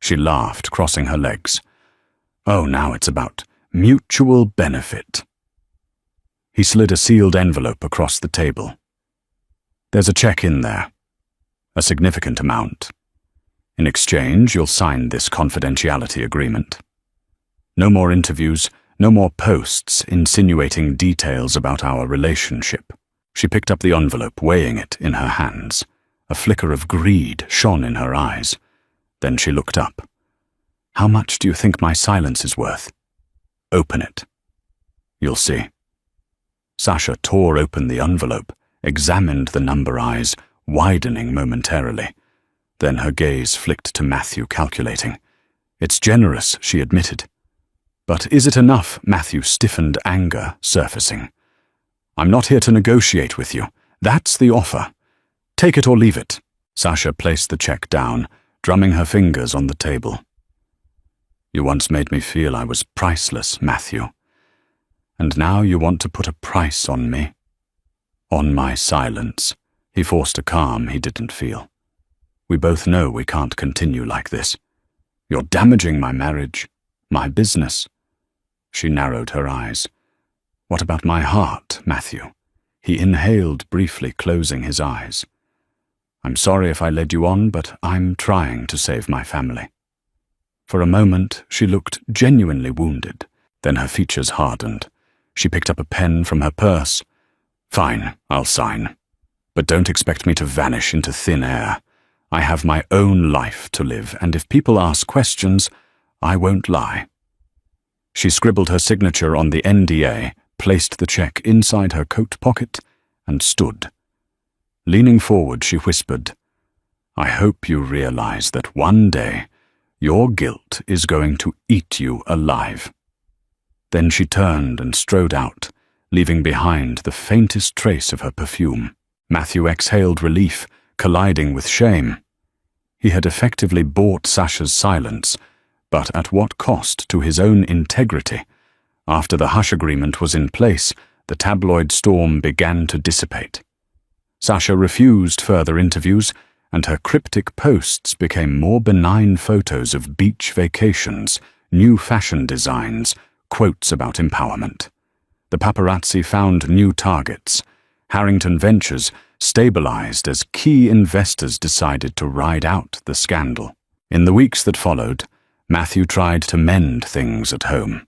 She laughed, crossing her legs. Oh, now it's about mutual benefit. He slid a sealed envelope across the table. There's a check in there. A significant amount. In exchange, you'll sign this confidentiality agreement. No more interviews, no more posts insinuating details about our relationship. She picked up the envelope, weighing it in her hands. A flicker of greed shone in her eyes. Then she looked up. How much do you think my silence is worth? Open it. You'll see. Sasha tore open the envelope, examined the number eyes, widening momentarily. Then her gaze flicked to Matthew, calculating. It's generous, she admitted. But is it enough? Matthew stiffened, anger surfacing. I'm not here to negotiate with you. That's the offer. Take it or leave it. Sasha placed the check down, drumming her fingers on the table. You once made me feel I was priceless, Matthew. And now you want to put a price on me? On my silence. He forced a calm he didn't feel. We both know we can't continue like this. You're damaging my marriage, my business. She narrowed her eyes. What about my heart, Matthew? He inhaled briefly, closing his eyes. "I'm sorry if I led you on, but I'm trying to save my family." For a moment, she looked genuinely wounded. Then her features hardened. She picked up a pen from her purse. "Fine, I'll sign. But don't expect me to vanish into thin air. I have my own life to live, and if people ask questions, I won't lie." She scribbled her signature on the NDA, placed the check inside her coat pocket, and stood. Leaning forward, she whispered, "I hope you realize that one day your guilt is going to eat you alive." Then she turned and strode out, leaving behind the faintest trace of her perfume. Matthew exhaled relief, colliding with shame. He had effectively bought Sasha's silence, but at what cost to his own integrity? After the hush agreement was in place, the tabloid storm began to dissipate. Sasha refused further interviews, and her cryptic posts became more benign photos of beach vacations, new fashion designs, quotes about empowerment. The paparazzi found new targets. Harrington Ventures stabilized as key investors decided to ride out the scandal. In the weeks that followed, Matthew tried to mend things at home.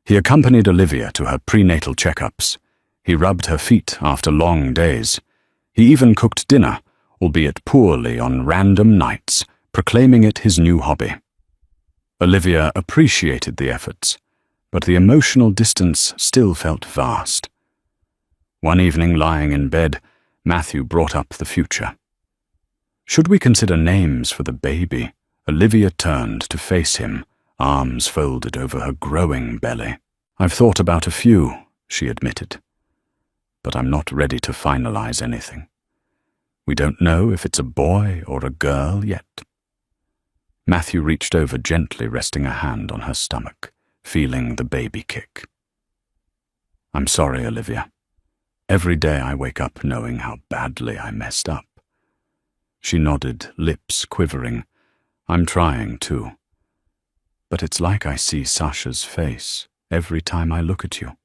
He accompanied Olivia to her prenatal checkups. He rubbed her feet after long days. He even cooked dinner, albeit poorly on random nights, proclaiming it his new hobby. Olivia appreciated the efforts, but the emotional distance still felt vast. One evening, lying in bed, Matthew brought up the future. "Should we consider names for the baby?" Olivia turned to face him, arms folded over her growing belly. "I've thought about a few," she admitted, "but I'm not ready to finalize anything. We don't know if it's a boy or a girl yet." Matthew reached over gently, resting a hand on her stomach, feeling the baby kick. "I'm sorry, Olivia. Every day I wake up knowing how badly I messed up." She nodded, lips quivering. "I'm trying too. But it's like I see Sasha's face every time I look at you.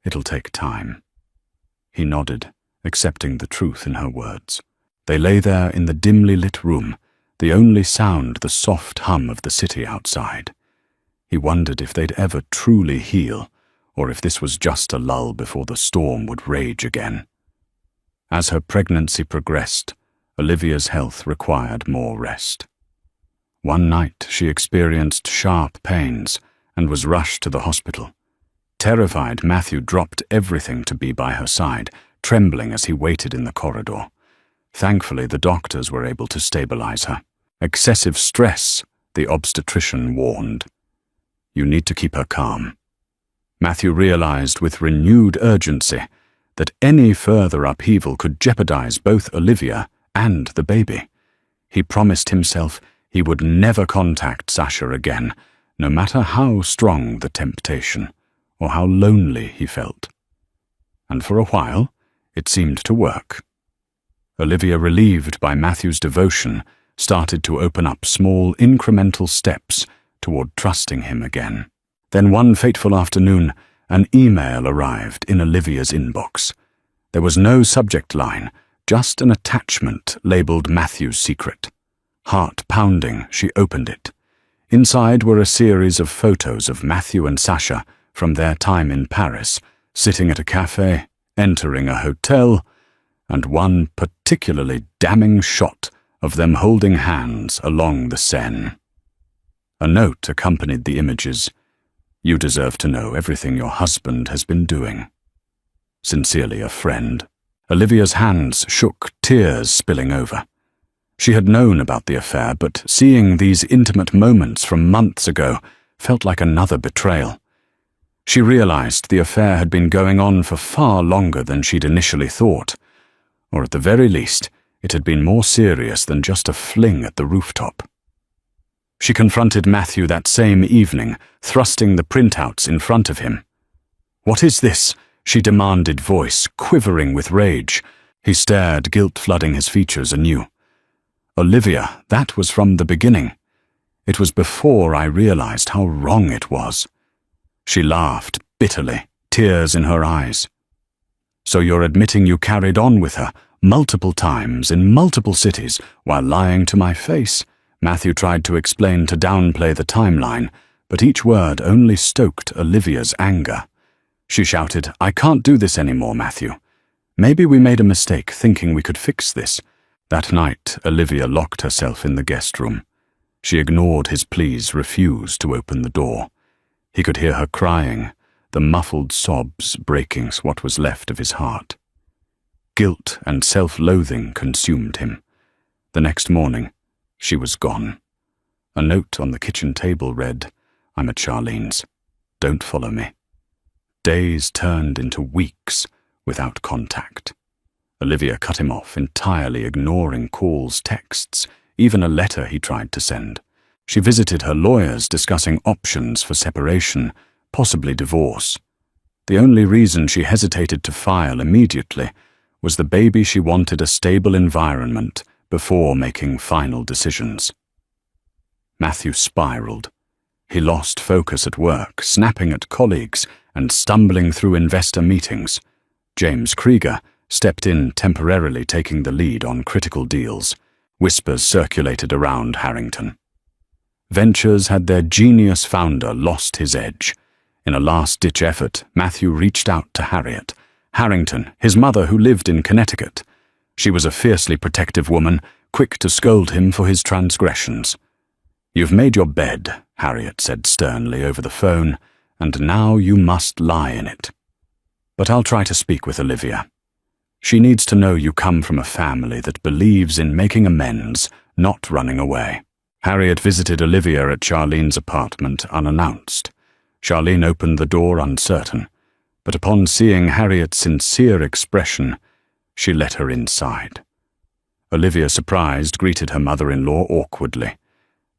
It'll take time." He nodded, accepting the truth in her words. They lay there in the dimly lit room, the only sound the soft hum of the city outside. He wondered if they'd ever truly heal, or if this was just a lull before the storm would rage again. As her pregnancy progressed, Olivia's health required more rest. One night she experienced sharp pains and was rushed to the hospital. Terrified, Matthew dropped everything to be by her side, trembling as he waited in the corridor. Thankfully, the doctors were able to stabilize her. "Excessive stress," the obstetrician warned. "You need to keep her calm." Matthew realized with renewed urgency that any further upheaval could jeopardize both Olivia and the baby. He promised himself he would never contact Sasha again, no matter how strong the temptation or how lonely he felt. And for a while, it seemed to work. Olivia, relieved by Matthew's devotion, started to open up small incremental steps toward trusting him again. Then one fateful afternoon, an email arrived in Olivia's inbox. There was no subject line, just an attachment labeled Matthew's secret. Heart pounding, she opened it. Inside were a series of photos of Matthew and Sasha from their time in Paris, sitting at a cafe, entering a hotel, and one particularly damning shot of them holding hands along the Seine. A note accompanied the images. "You deserve to know everything your husband has been doing. Sincerely, a friend." Olivia's hands shook, tears spilling over. She had known about the affair, but seeing these intimate moments from months ago felt like another betrayal. She realized the affair had been going on for far longer than she'd initially thought, or at the very least, it had been more serious than just a fling at the rooftop. She confronted Matthew that same evening, thrusting the printouts in front of him. "What is this?" she demanded, voice quivering with rage. He stared, guilt flooding his features anew. "Olivia, that was from the beginning. It was before I realized how wrong it was." She laughed bitterly, tears in her eyes. So you're admitting you carried on with her multiple times in multiple cities while lying to my face? Matthew tried to explain to downplay the timeline, but each word only stoked Olivia's anger. She shouted, "I can't do this anymore, Matthew. Maybe we made a mistake thinking we could fix this." That night, Olivia locked herself in the guest room. She ignored his pleas, refused to open the door. He could hear her crying, the muffled sobs breaking what was left of his heart. Guilt and self-loathing consumed him. The next morning, she was gone. A note on the kitchen table read, "I'm at Charlene's. Don't follow me." Days turned into weeks without contact. Olivia cut him off, entirely ignoring calls, texts, even a letter he tried to send. She visited her lawyers discussing options for separation, possibly divorce. The only reason she hesitated to file immediately was the baby she wanted a stable environment before making final decisions. Matthew spiraled. He lost focus at work, snapping at colleagues and stumbling through investor meetings. James Krieger stepped in, temporarily taking the lead on critical deals. Whispers circulated around Harrington. Ventures had their genius founder lost his edge. In a last-ditch effort, Matthew reached out to Harriet Harrington, his mother who lived in Connecticut. She was a fiercely protective woman, quick to scold him for his transgressions. "You've made your bed," Harriet said sternly over the phone, "and now you must lie in it. But I'll try to speak with Olivia. She needs to know you come from a family that believes in making amends, not running away." Harriet visited Olivia at Charlene's apartment unannounced. Charlene opened the door uncertain, but upon seeing Harriet's sincere expression, she let her inside. Olivia, surprised, greeted her mother-in-law awkwardly.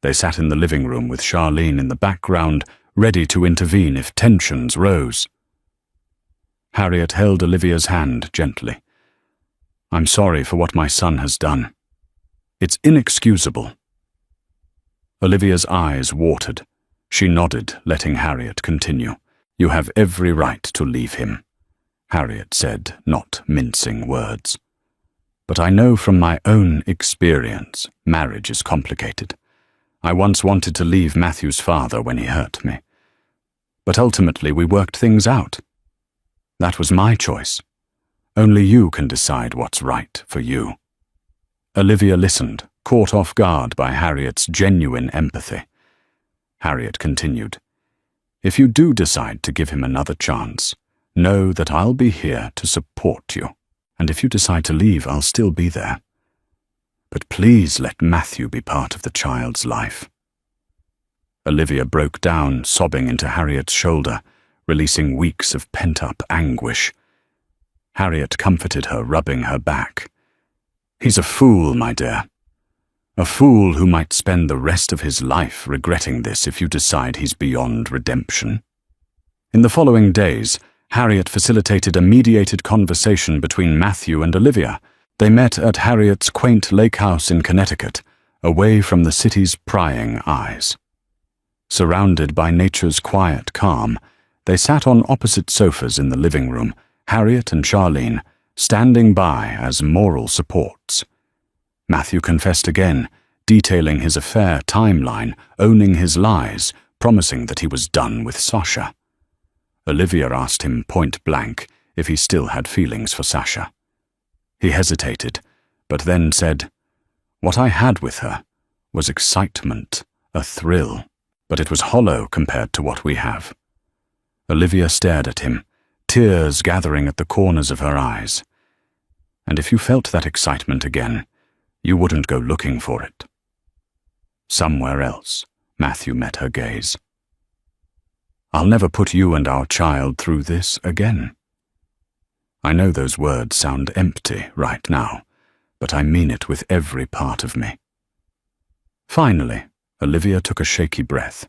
They sat in the living room with Charlene in the background, ready to intervene if tensions rose. Harriet held Olivia's hand gently. "I'm sorry for what my son has done. It's inexcusable." Olivia's eyes watered. She nodded, letting Harriet continue. "You have every right to leave him," Harriet said, not mincing words. "But I know from my own experience, marriage is complicated. I once wanted to leave Matthew's father when he hurt me. But ultimately we worked things out. That was my choice. Only you can decide what's right for you." Olivia listened, caught off guard by Harriet's genuine empathy. Harriet continued, "If you do decide to give him another chance, know that I'll be here to support you. And if you decide to leave, I'll still be there. But please let Matthew be part of the child's life." Olivia broke down, sobbing into Harriet's shoulder, releasing weeks of pent-up anguish. Harriet comforted her, rubbing her back. "He's a fool, my dear. A fool who might spend the rest of his life regretting this if you decide he's beyond redemption." In the following days, Harriet facilitated a mediated conversation between Matthew and Olivia. They met at Harriet's quaint lake house in Connecticut, away from the city's prying eyes. Surrounded by nature's quiet calm, they sat on opposite sofas in the living room, Harriet and Charlene, standing by as moral supports. Matthew confessed again, detailing his affair timeline, owning his lies, promising that he was done with Sasha. Olivia asked him point-blank if he still had feelings for Sasha. He hesitated, but then said, "What I had with her was excitement, a thrill, but it was hollow compared to what we have." Olivia stared at him, tears gathering at the corners of her eyes. "And if you felt that excitement again, you wouldn't go looking for it." Somewhere else, Matthew met her gaze. "I'll never put you and our child through this again." I know those words sound empty right now, but I mean it with every part of me. Finally, Olivia took a shaky breath.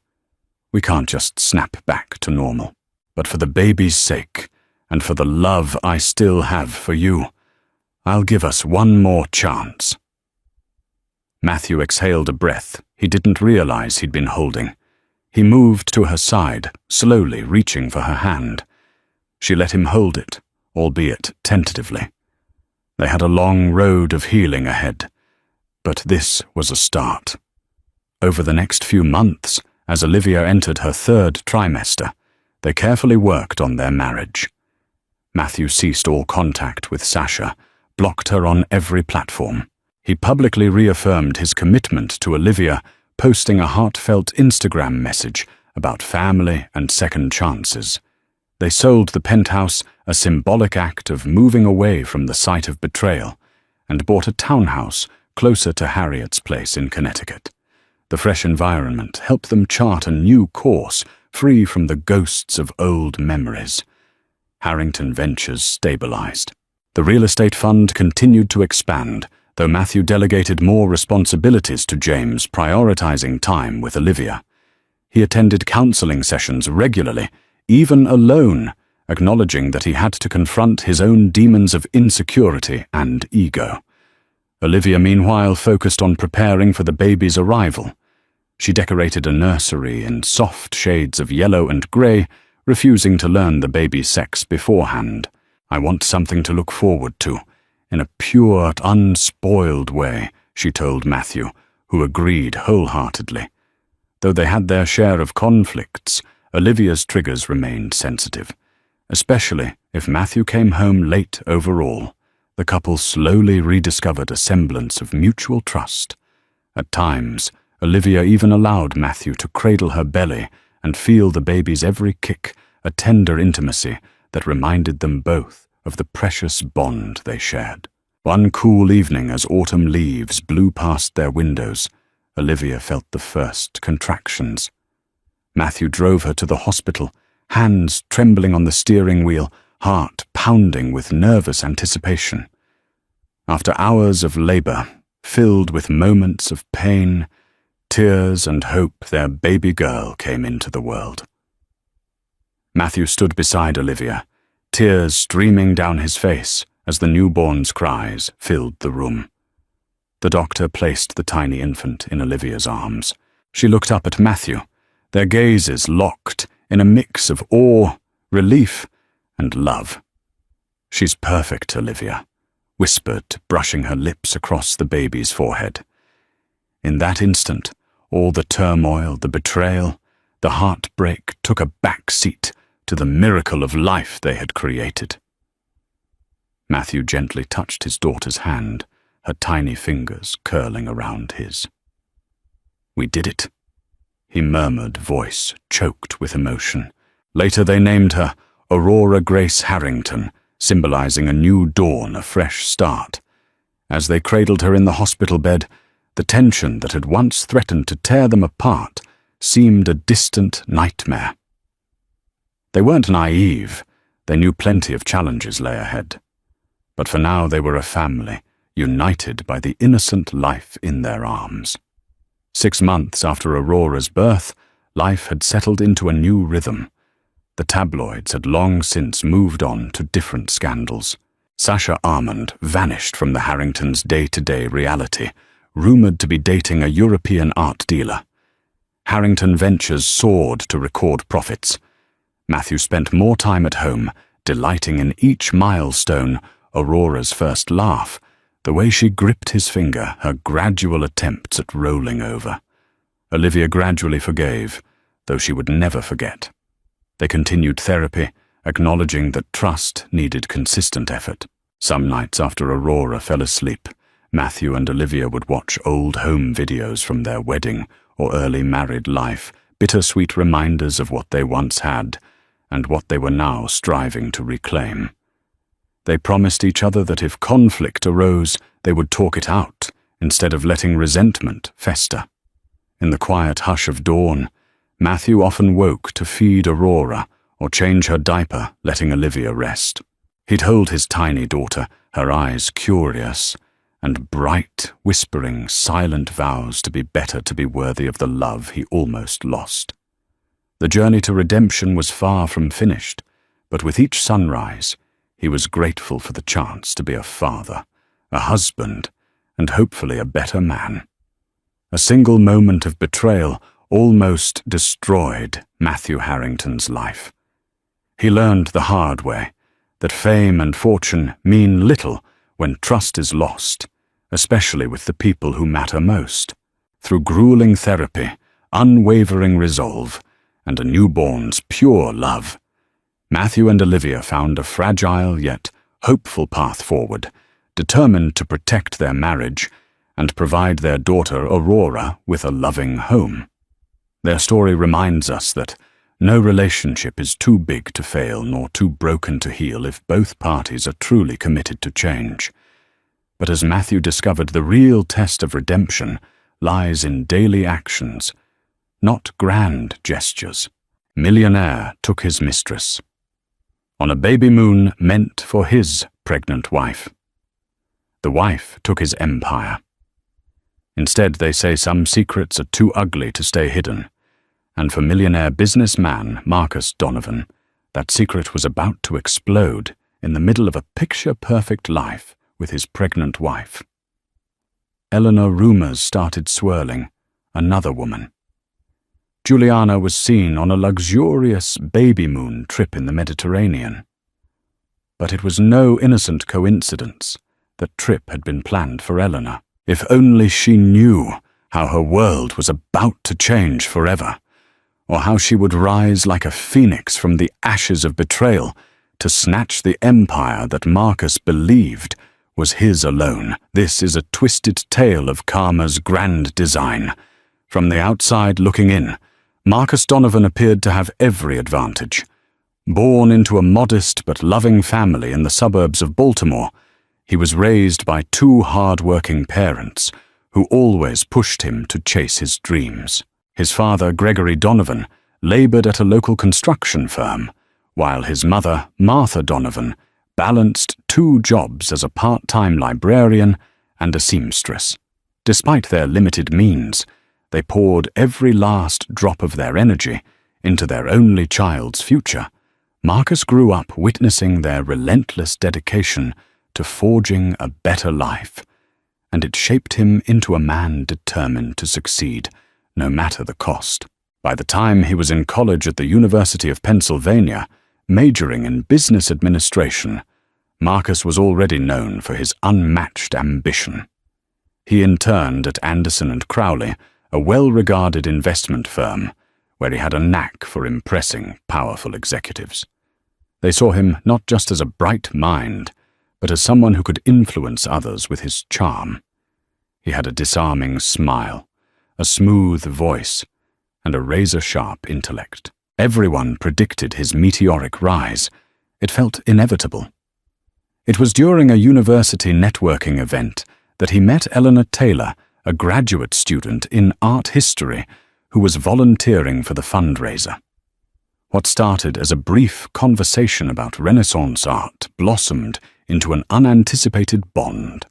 "We can't just snap back to normal. But for the baby's sake, and for the love I still have for you, I'll give us one more chance." Matthew exhaled a breath he didn't realize he'd been holding. He moved to her side, slowly reaching for her hand. She let him hold it, albeit tentatively. They had a long road of healing ahead, but this was a start. Over the next few months, as Olivia entered her 3rd trimester, they carefully worked on their marriage. Matthew ceased all contact with Sasha, blocked her on every platform. He publicly reaffirmed his commitment to Olivia, posting a heartfelt Instagram message about family and second chances. They sold the penthouse, a symbolic act of moving away from the site of betrayal, and bought a townhouse closer to Harriet's place in Connecticut. The fresh environment helped them chart a new course, free from the ghosts of old memories. Harrington Ventures stabilized. The real estate fund continued to expand, though Matthew delegated more responsibilities to James, prioritizing time with Olivia. He attended counseling sessions regularly, even alone, acknowledging that he had to confront his own demons of insecurity and ego. Olivia, meanwhile, focused on preparing for the baby's arrival. She decorated a nursery in soft shades of yellow and grey, refusing to learn the baby's sex beforehand. "I want something to look forward to, in a pure, unspoiled way," she told Matthew, who agreed wholeheartedly. Though they had their share of conflicts, Olivia's triggers remained sensitive, especially if Matthew came home late overall. The couple slowly rediscovered a semblance of mutual trust. At times, Olivia even allowed Matthew to cradle her belly and feel the baby's every kick, a tender intimacy that reminded them both of the precious bond they shared. One cool evening, as autumn leaves blew past their windows, Olivia felt the first contractions. Matthew drove her to the hospital, hands trembling on the steering wheel, heart pounding with nervous anticipation. After hours of labor, filled with moments of pain, tears and hope, their baby girl came into the world. Matthew stood beside Olivia, tears streaming down his face as the newborn's cries filled the room. The doctor placed the tiny infant in Olivia's arms. She looked up at Matthew, their gazes locked in a mix of awe, relief, and love. "She's perfect, Olivia," whispered, brushing her lips across the baby's forehead. In that instant, all the turmoil, the betrayal, the heartbreak took a back seat to the miracle of life they had created. Matthew gently touched his daughter's hand, her tiny fingers curling around his. "We did it," he murmured, voice choked with emotion. Later they named her Aurora Grace Harrington, symbolizing a new dawn, a fresh start. As they cradled her in the hospital bed, the tension that had once threatened to tear them apart seemed a distant nightmare. They weren't naive. They knew plenty of challenges lay ahead. But for now they were a family, united by the innocent life in their arms. 6 months after Aurora's birth, life had settled into a new rhythm. The tabloids had long since moved on to different scandals. Sasha Armand vanished from the Harringtons' day-to-day reality, rumored to be dating a European art dealer. Harrington Ventures soared to record profits. Matthew spent more time at home, delighting in each milestone, Aurora's first laugh, the way she gripped his finger, her gradual attempts at rolling over. Olivia gradually forgave, though she would never forget. They continued therapy, acknowledging that trust needed consistent effort. Some nights after Aurora fell asleep, Matthew and Olivia would watch old home videos from their wedding or early married life, bittersweet reminders of what they once had and what they were now striving to reclaim. They promised each other that if conflict arose, they would talk it out instead of letting resentment fester. In the quiet hush of dawn, Matthew often woke to feed Aurora or change her diaper, letting Olivia rest. He'd hold his tiny daughter, her eyes curious and bright, whispering silent vows to be better, to be worthy of the love he almost lost. The journey to redemption was far from finished, but with each sunrise, he was grateful for the chance to be a father, a husband, and hopefully a better man. A single moment of betrayal almost destroyed Matthew Harrington's life. He learned the hard way that fame and fortune mean little when trust is lost, especially with the people who matter most. Through grueling therapy, unwavering resolve, and a newborn's pure love, Matthew and Olivia found a fragile yet hopeful path forward, determined to protect their marriage and provide their daughter Aurora with a loving home. Their story reminds us that no relationship is too big to fail nor too broken to heal if both parties are truly committed to change. But as Matthew discovered, the real test of redemption lies in daily actions, not grand gestures. Millionaire took his mistress on a baby moon meant for his pregnant wife. The wife took his empire. Instead, they say some secrets are too ugly to stay hidden, and for millionaire businessman Marcus Donovan, that secret was about to explode in the middle of a picture-perfect life with his pregnant wife. Eleanor rumors started swirling. Another woman. Juliana was seen on a luxurious baby moon trip in the Mediterranean. But it was no innocent coincidence. That trip had been planned for Eleanor. If only she knew how her world was about to change forever, or how she would rise like a phoenix from the ashes of betrayal to snatch the empire that Marcus believed was his alone. This is a twisted tale of karma's grand design. From the outside looking in, Marcus Donovan appeared to have every advantage. Born into a modest but loving family in the suburbs of Baltimore, he was raised by two hard-working parents who always pushed him to chase his dreams. His father, Gregory Donovan, labored at a local construction firm, while his mother, Martha Donovan, balanced two jobs as a part-time librarian and a seamstress. Despite their limited means, they poured every last drop of their energy into their only child's future. Marcus grew up witnessing their relentless dedication to forging a better life, and it shaped him into a man determined to succeed, no matter the cost. By the time he was in college at the University of Pennsylvania, majoring in business administration, Marcus was already known for his unmatched ambition. He interned at Anderson & Crowley, a well-regarded investment firm, where he had a knack for impressing powerful executives. They saw him not just as a bright mind, but as someone who could influence others with his charm. He had a disarming smile, a smooth voice, and a razor-sharp intellect. Everyone predicted his meteoric rise. It felt inevitable. It was during a university networking event that he met Eleanor Taylor, a graduate student in art history who was volunteering for the fundraiser. What started as a brief conversation about Renaissance art blossomed into an unanticipated bond.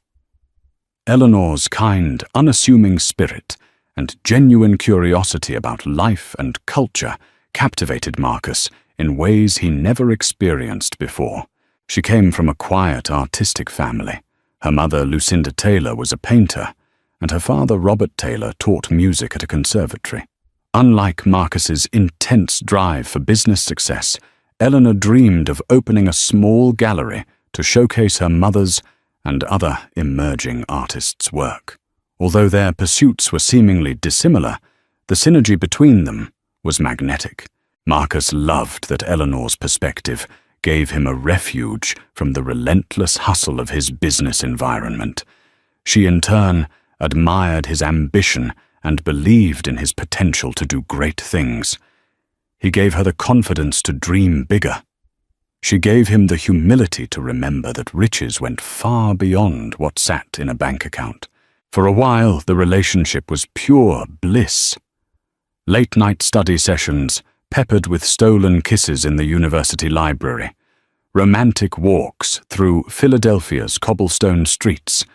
Eleanor's kind, unassuming spirit and genuine curiosity about life and culture captivated Marcus in ways he never experienced before. She came from a quiet, artistic family. Her mother, Lucinda Taylor, was a painter, and her father, Robert Taylor, taught music at a conservatory. Unlike Marcus's intense drive for business success, Eleanor dreamed of opening a small gallery to showcase her mother's and other emerging artists' work. Although their pursuits were seemingly dissimilar, the synergy between them was magnetic. Marcus loved that Eleanor's perspective gave him a refuge from the relentless hustle of his business environment. She, in turn, admired his ambition and believed in his potential to do great things. He gave her the confidence to dream bigger. She gave him the humility to remember that riches went far beyond what sat in a bank account. For a while, the relationship was pure bliss. Late-night study sessions, peppered with stolen kisses in the university library, romantic walks through Philadelphia's cobblestone streets,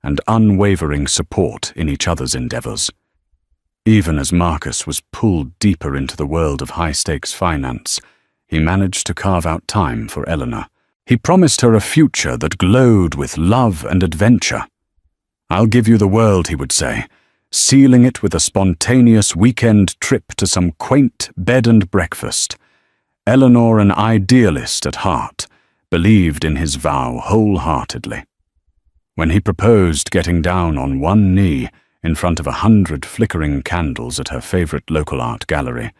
and unwavering support in each other's endeavors. Even as Marcus was pulled deeper into the world of high-stakes finance, he managed to carve out time for Eleanor. He promised her a future that glowed with love and adventure. "I'll give you the world," he would say, sealing it with a spontaneous weekend trip to some quaint bed and breakfast. Eleanor, an idealist at heart, believed in his vow wholeheartedly. When he proposed getting down on one knee in front of 100 flickering candles at her favorite local art gallery,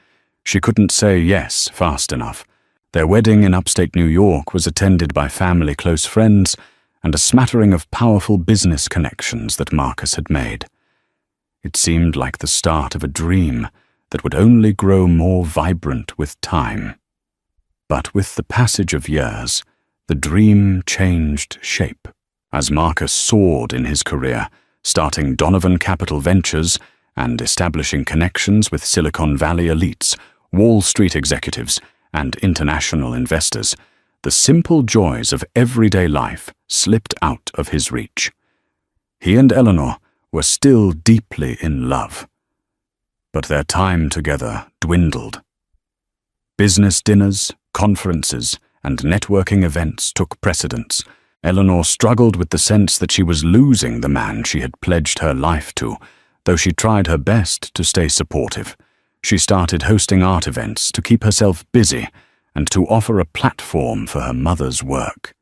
she couldn't say yes fast enough. Their wedding in upstate New York was attended by family close friends and a smattering of powerful business connections that Marcus had made. It seemed like the start of a dream that would only grow more vibrant with time. But with the passage of years, the dream changed shape. As Marcus soared in his career, starting Donovan Capital Ventures and establishing connections with Silicon Valley elites, Wall Street executives, and international investors, the simple joys of everyday life slipped out of his reach. He and Eleanor were still deeply in love, but their time together dwindled. Business dinners, conferences, and networking events took precedence. Eleanor struggled with the sense that she was losing the man she had pledged her life to, though she tried her best to stay supportive. She started hosting art events to keep herself busy and to offer a platform for her mother's work.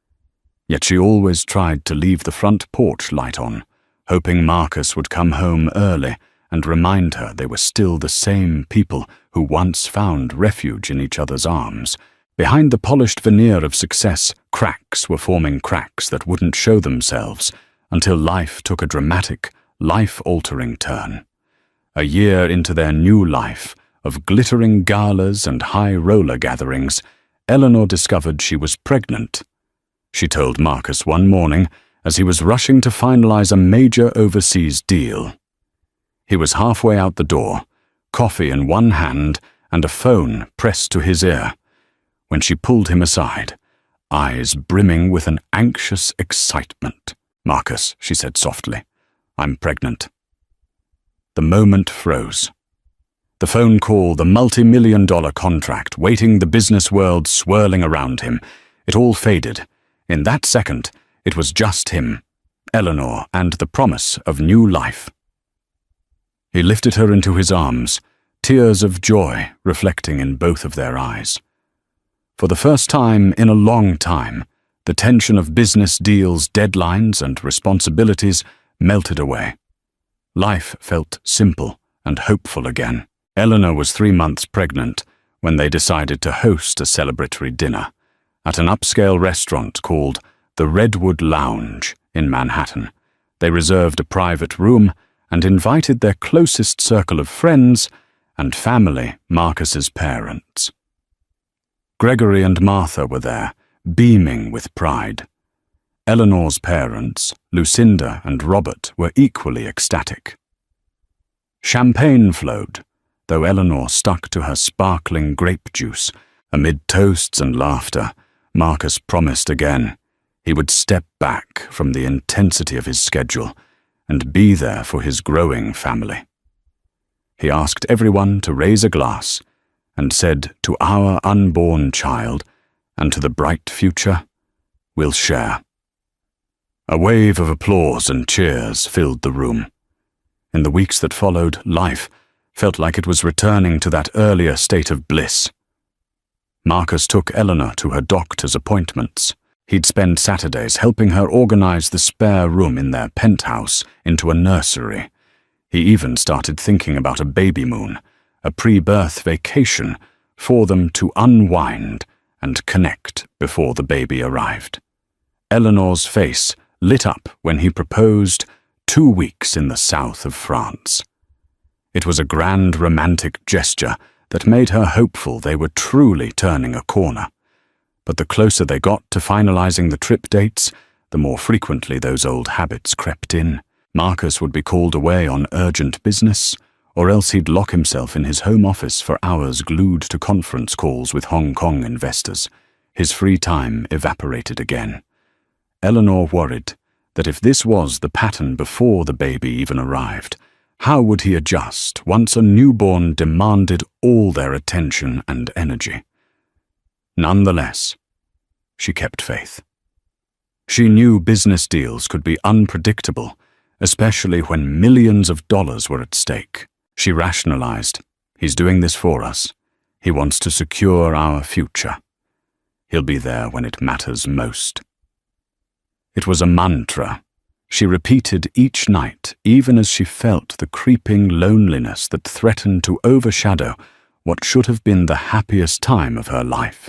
Yet she always tried to leave the front porch light on, hoping Marcus would come home early and remind her they were still the same people who once found refuge in each other's arms. Behind the polished veneer of success, cracks were forming, cracks that wouldn't show themselves until life took a dramatic, life-altering turn. A year into their new life of glittering galas and high roller gatherings, Eleanor discovered she was pregnant. She told Marcus one morning as he was rushing to finalize a major overseas deal. He was halfway out the door, coffee in one hand and a phone pressed to his ear, when she pulled him aside, eyes brimming with an anxious excitement. "Marcus," she said softly, "I'm pregnant." The moment froze. The phone call, the multi-million-dollar contract, waiting the business world swirling around him, it all faded. In that second, it was just him, Eleanor, and the promise of new life. He lifted her into his arms, tears of joy reflecting in both of their eyes. For the first time in a long time, the tension of business deals, deadlines, and responsibilities melted away. Life felt simple and hopeful again. Eleanor was 3 months pregnant when they decided to host a celebratory dinner at an upscale restaurant called the Redwood Lounge in Manhattan. They reserved a private room and invited their closest circle of friends and family, Marcus's parents. Gregory and Martha were there, beaming with pride. Eleanor's parents, Lucinda and Robert, were equally ecstatic. Champagne flowed, though Eleanor stuck to her sparkling grape juice. Amid toasts and laughter, Marcus promised again he would step back from the intensity of his schedule and be there for his growing family. He asked everyone to raise a glass and said, "To our unborn child and to the bright future we'll share." A wave of applause and cheers filled the room. In the weeks that followed, life felt like it was returning to that earlier state of bliss. Marcus took Eleanor to her doctor's appointments. He'd spend Saturdays helping her organize the spare room in their penthouse into a nursery. He even started thinking about a baby moon, a pre-birth vacation for them to unwind and connect before the baby arrived. Eleanor's face lit up when he proposed 2 weeks in the south of France. It was a grand romantic gesture that made her hopeful they were truly turning a corner. But the closer they got to finalizing the trip dates, the more frequently those old habits crept in. Marcus would be called away on urgent business, or else he'd lock himself in his home office for hours glued to conference calls with Hong Kong investors. His free time evaporated again. Eleanor worried that if this was the pattern before the baby even arrived, how would he adjust once a newborn demanded all their attention and energy? Nonetheless, she kept faith. She knew business deals could be unpredictable, especially when millions of dollars were at stake. She rationalized, "He's doing this for us. He wants to secure our future." He'll be there when it matters most. It was a mantra she repeated each night, even as she felt the creeping loneliness that threatened to overshadow what should have been the happiest time of her life.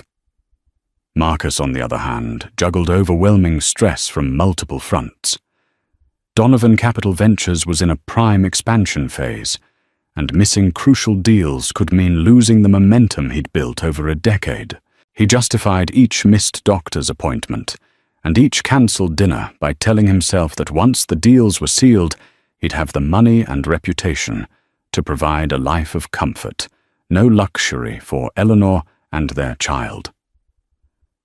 Marcus, on the other hand, juggled overwhelming stress from multiple fronts. Donovan Capital Ventures was in a prime expansion phase, and missing crucial deals could mean losing the momentum he'd built over a decade. He justified each missed doctor's appointment and each cancelled dinner by telling himself that once the deals were sealed, he'd have the money and reputation to provide a life of comfort, no luxury for Eleanor and their child.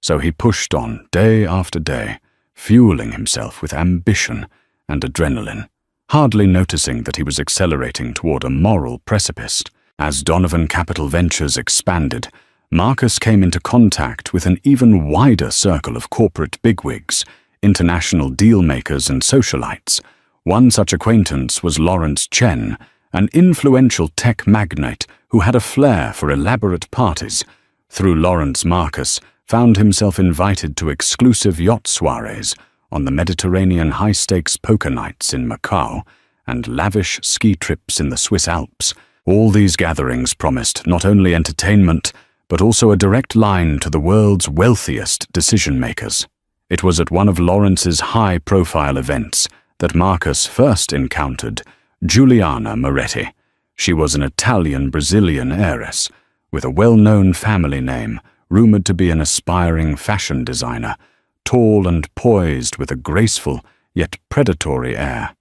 So he pushed on day after day, fueling himself with ambition and adrenaline, hardly noticing that he was accelerating toward a moral precipice. As Donovan Capital Ventures expanded, Marcus came into contact with an even wider circle of corporate bigwigs, international deal-makers and socialites. One such acquaintance was Lawrence Chen, an influential tech magnate who had a flair for elaborate parties. Through Lawrence, Marcus found himself invited to exclusive yacht soirees on the Mediterranean high-stakes poker nights in Macau and lavish ski trips in the Swiss Alps. All these gatherings promised not only entertainment, but also a direct line to the world's wealthiest decision-makers. It was at one of Lawrence's high-profile events that Marcus first encountered Giuliana Moretti. She was an Italian-Brazilian heiress with a well-known family name, rumored to be an aspiring fashion designer, tall and poised with a graceful yet predatory air.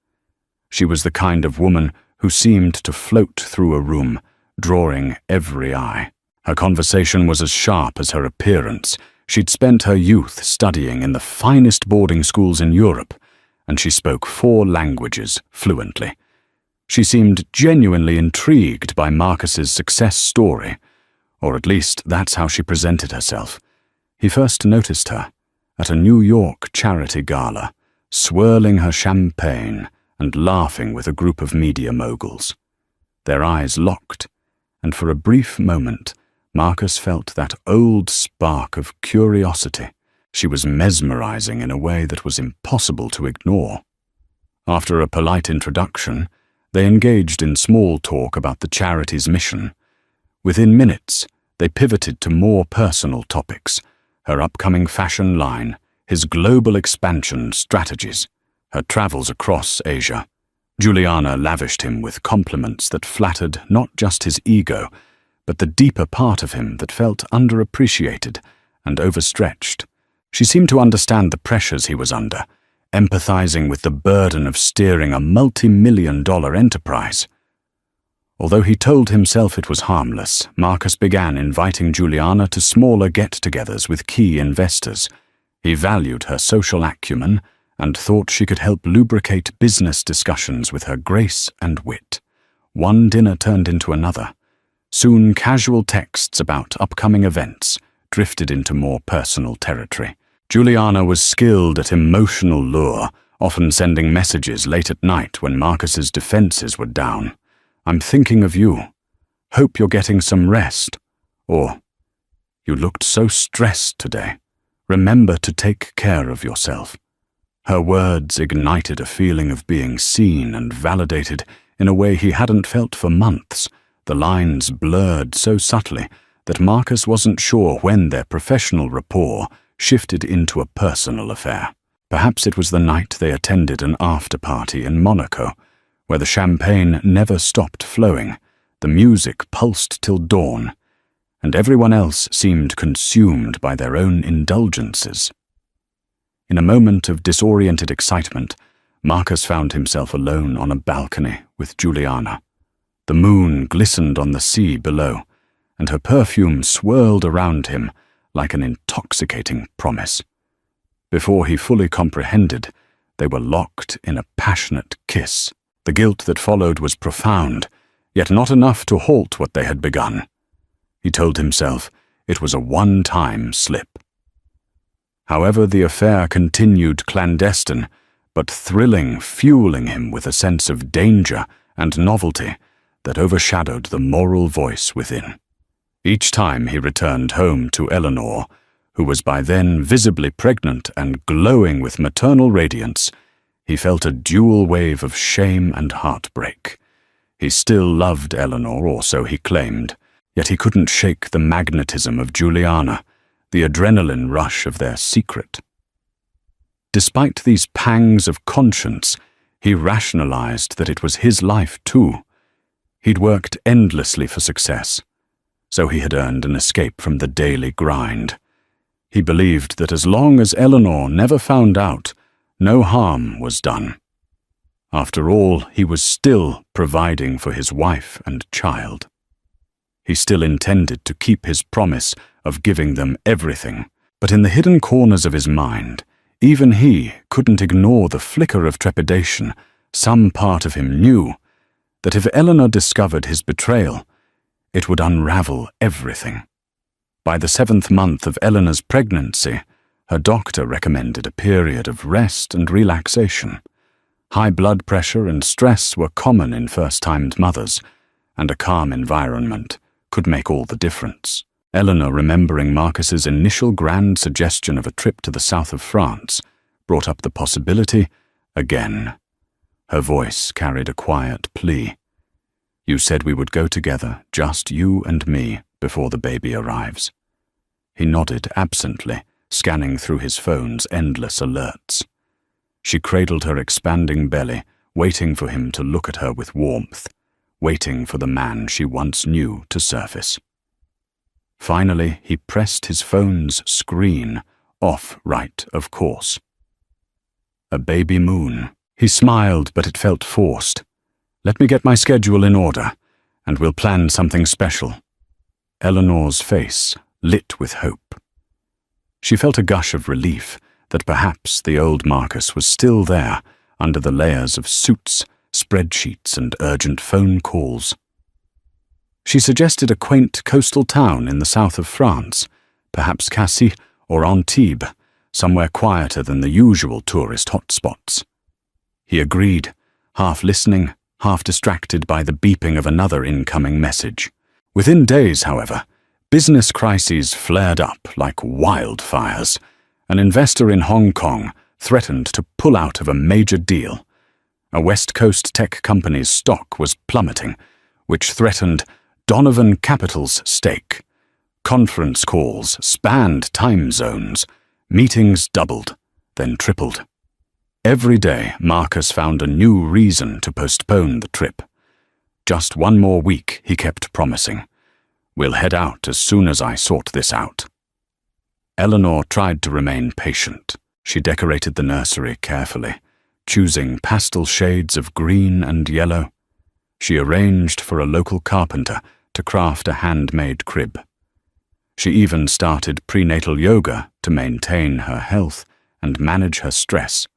She was the kind of woman who seemed to float through a room, drawing every eye. Her conversation was as sharp as her appearance. She'd spent her youth studying in the finest boarding schools in Europe, and she spoke 4 languages fluently. She seemed genuinely intrigued by Marcus's success story, or at least that's how she presented herself. He first noticed her at a New York charity gala, swirling her champagne and laughing with a group of media moguls. Their eyes locked, and for a brief moment, Marcus felt that old spark of curiosity. She was mesmerizing in a way that was impossible to ignore. After a polite introduction, they engaged in small talk about the charity's mission. Within minutes, they pivoted to more personal topics: her upcoming fashion line, his global expansion strategies, her travels across Asia. Giuliana lavished him with compliments that flattered not just his ego, but the deeper part of him that felt underappreciated and overstretched. She seemed to understand the pressures he was under, empathizing with the burden of steering a multi-million-dollar enterprise. Although he told himself it was harmless, Marcus began inviting Giuliana to smaller get-togethers with key investors. He valued her social acumen and thought she could help lubricate business discussions with her grace and wit. One dinner turned into another. Soon casual texts about upcoming events drifted into more personal territory. Giuliana was skilled at emotional lure, often sending messages late at night when Marcus's defenses were down. "I'm thinking of you. Hope you're getting some rest." Or, "You looked so stressed today. Remember to take care of yourself." Her words ignited a feeling of being seen and validated in a way he hadn't felt for months. The lines blurred so subtly that Marcus wasn't sure when their professional rapport shifted into a personal affair. Perhaps it was the night they attended an after-party in Monaco, where the champagne never stopped flowing, the music pulsed till dawn, and everyone else seemed consumed by their own indulgences. In a moment of disoriented excitement, Marcus found himself alone on a balcony with Giuliana. The moon glistened on the sea below, and her perfume swirled around him like an intoxicating promise. Before he fully comprehended, they were locked in a passionate kiss. The guilt that followed was profound, yet not enough to halt what they had begun. He told himself it was a one-time slip. However, the affair continued clandestine, but thrilling, fueling him with a sense of danger and novelty that overshadowed the moral voice within. Each time he returned home to Eleanor, who was by then visibly pregnant and glowing with maternal radiance, he felt a dual wave of shame and heartbreak. He still loved Eleanor, or so he claimed, yet he couldn't shake the magnetism of Juliana, the adrenaline rush of their secret. Despite these pangs of conscience, he rationalized that it was his life too. He'd worked endlessly for success, so he had earned an escape from the daily grind. He believed that as long as Eleanor never found out, no harm was done. After all, he was still providing for his wife and child. He still intended to keep his promise of giving them everything, but in the hidden corners of his mind, even he couldn't ignore the flicker of trepidation. Some part of him knew that if Eleanor discovered his betrayal, it would unravel everything. By the 7th month of Eleanor's pregnancy, her doctor recommended a period of rest and relaxation. High blood pressure and stress were common in first-time mothers, and a calm environment could make all the difference. Eleanor, remembering Marcus's initial grand suggestion of a trip to the south of France, brought up the possibility again. Her voice carried a quiet plea. "You said we would go together, just you and me, before the baby arrives." He nodded absently, scanning through his phone's endless alerts. She cradled her expanding belly, waiting for him to look at her with warmth, waiting for the man she once knew to surface. Finally, he pressed his phone's screen off, right, of course. A baby moon. He smiled, but it felt forced. "Let me get my schedule in order, and we'll plan something special." Eleanor's face lit with hope. She felt a gush of relief that perhaps the old Marcus was still there under the layers of suits, spreadsheets, and urgent phone calls. She suggested a quaint coastal town in the south of France, perhaps Cassis or Antibes, somewhere quieter than the usual tourist hotspots. He agreed, half listening, half distracted by the beeping of another incoming message. Within days, however, business crises flared up like wildfires. An investor in Hong Kong threatened to pull out of a major deal. A West Coast tech company's stock was plummeting, which threatened Donovan Capital's stake. Conference calls spanned time zones. Meetings doubled, then tripled. Every day, Marcus found a new reason to postpone the trip. "Just one more week," he kept promising. "We'll head out as soon as I sort this out." Eleanor tried to remain patient. She decorated the nursery carefully, choosing pastel shades of green and yellow. She arranged for a local carpenter to craft a handmade crib. She even started prenatal yoga to maintain her health and manage her stress.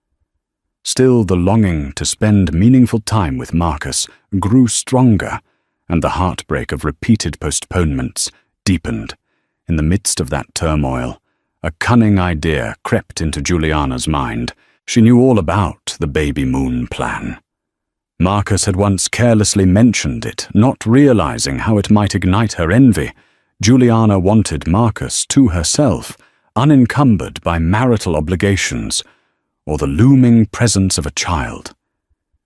Still, the longing to spend meaningful time with Marcus grew stronger, and the heartbreak of repeated postponements deepened. In the midst of that turmoil, a cunning idea crept into Juliana's mind. She knew all about the baby moon plan. Marcus had once carelessly mentioned it, not realizing how it might ignite her envy. Juliana wanted Marcus to herself, unencumbered by marital obligations or the looming presence of a child.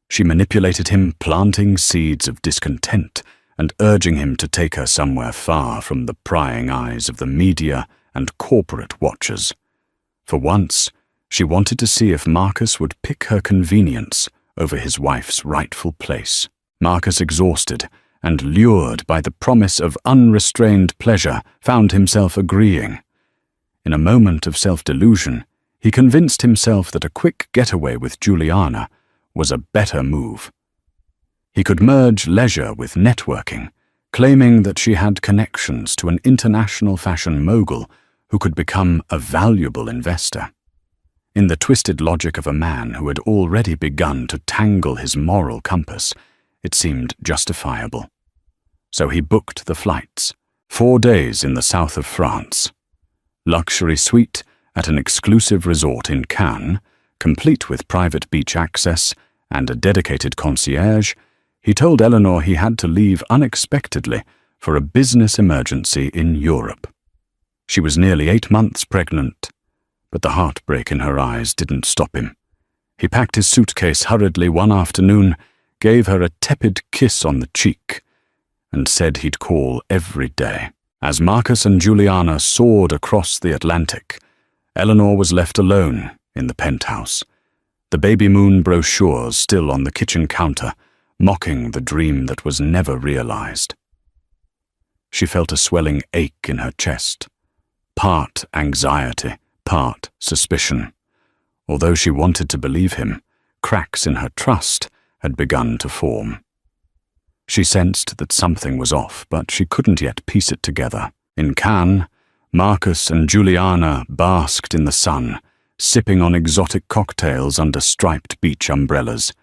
She manipulated him, planting seeds of discontent and urging him to take her somewhere far from the prying eyes of the media and corporate watchers. For once, she wanted to see if Marcus would pick her convenience over his wife's rightful place. Marcus, exhausted and lured by the promise of unrestrained pleasure, found himself agreeing. In a moment of self-delusion, he convinced himself that a quick getaway with Juliana was a better move. He could merge leisure with networking, claiming that she had connections to an international fashion mogul who could become a valuable investor. In the twisted logic of a man who had already begun to tangle his moral compass, it seemed justifiable. So he booked the flights. 4 days in the south of France. Luxury suite at an exclusive resort in Cannes, complete with private beach access and a dedicated concierge. He told Eleanor he had to leave unexpectedly for a business emergency in Europe. She was nearly 8 months pregnant, but the heartbreak in her eyes didn't stop him. He packed his suitcase hurriedly one afternoon, gave her a tepid kiss on the cheek, and said he'd call every day. As Marcus and Juliana soared across the Atlantic, Eleanor was left alone in the penthouse, the baby moon brochures still on the kitchen counter, mocking the dream that was never realized. She felt a swelling ache in her chest, part anxiety, part suspicion. Although she wanted to believe him, cracks in her trust had begun to form. She sensed that something was off, but she couldn't yet piece it together. In Cannes, Marcus and Juliana basked in the sun, sipping on exotic cocktails under striped beach umbrellas.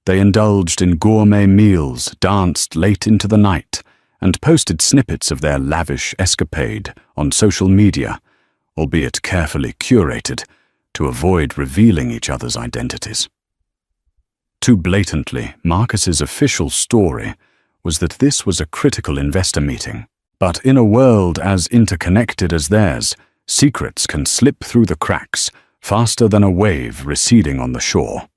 They indulged in gourmet meals, danced late into the night, and posted snippets of their lavish escapade on social media, albeit carefully curated, to avoid revealing each other's identities. Too blatantly, Marcus's official story was that this was a critical investor meeting. But in a world as interconnected as theirs, secrets can slip through the cracks faster than a wave receding on the shore.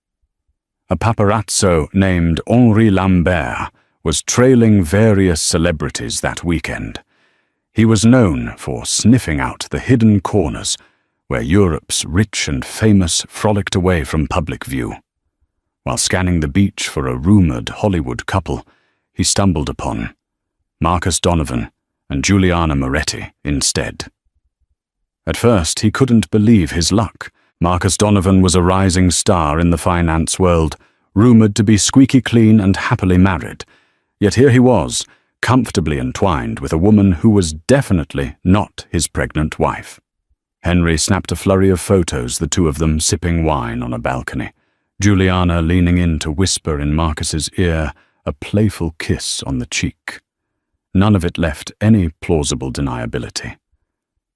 A paparazzo named Henri Lambert was trailing various celebrities that weekend. He was known for sniffing out the hidden corners where Europe's rich and famous frolicked away from public view. While scanning the beach for a rumored Hollywood couple, he stumbled upon Marcus Donovan and Juliana Moretti instead. At first, he couldn't believe his luck. Marcus Donovan was a rising star in the finance world, rumored to be squeaky clean and happily married. Yet here he was, comfortably entwined with a woman who was definitely not his pregnant wife. Henry snapped a flurry of photos, the two of them sipping wine on a balcony, Juliana leaning in to whisper in Marcus's ear a playful kiss on the cheek. None of it left any plausible deniability.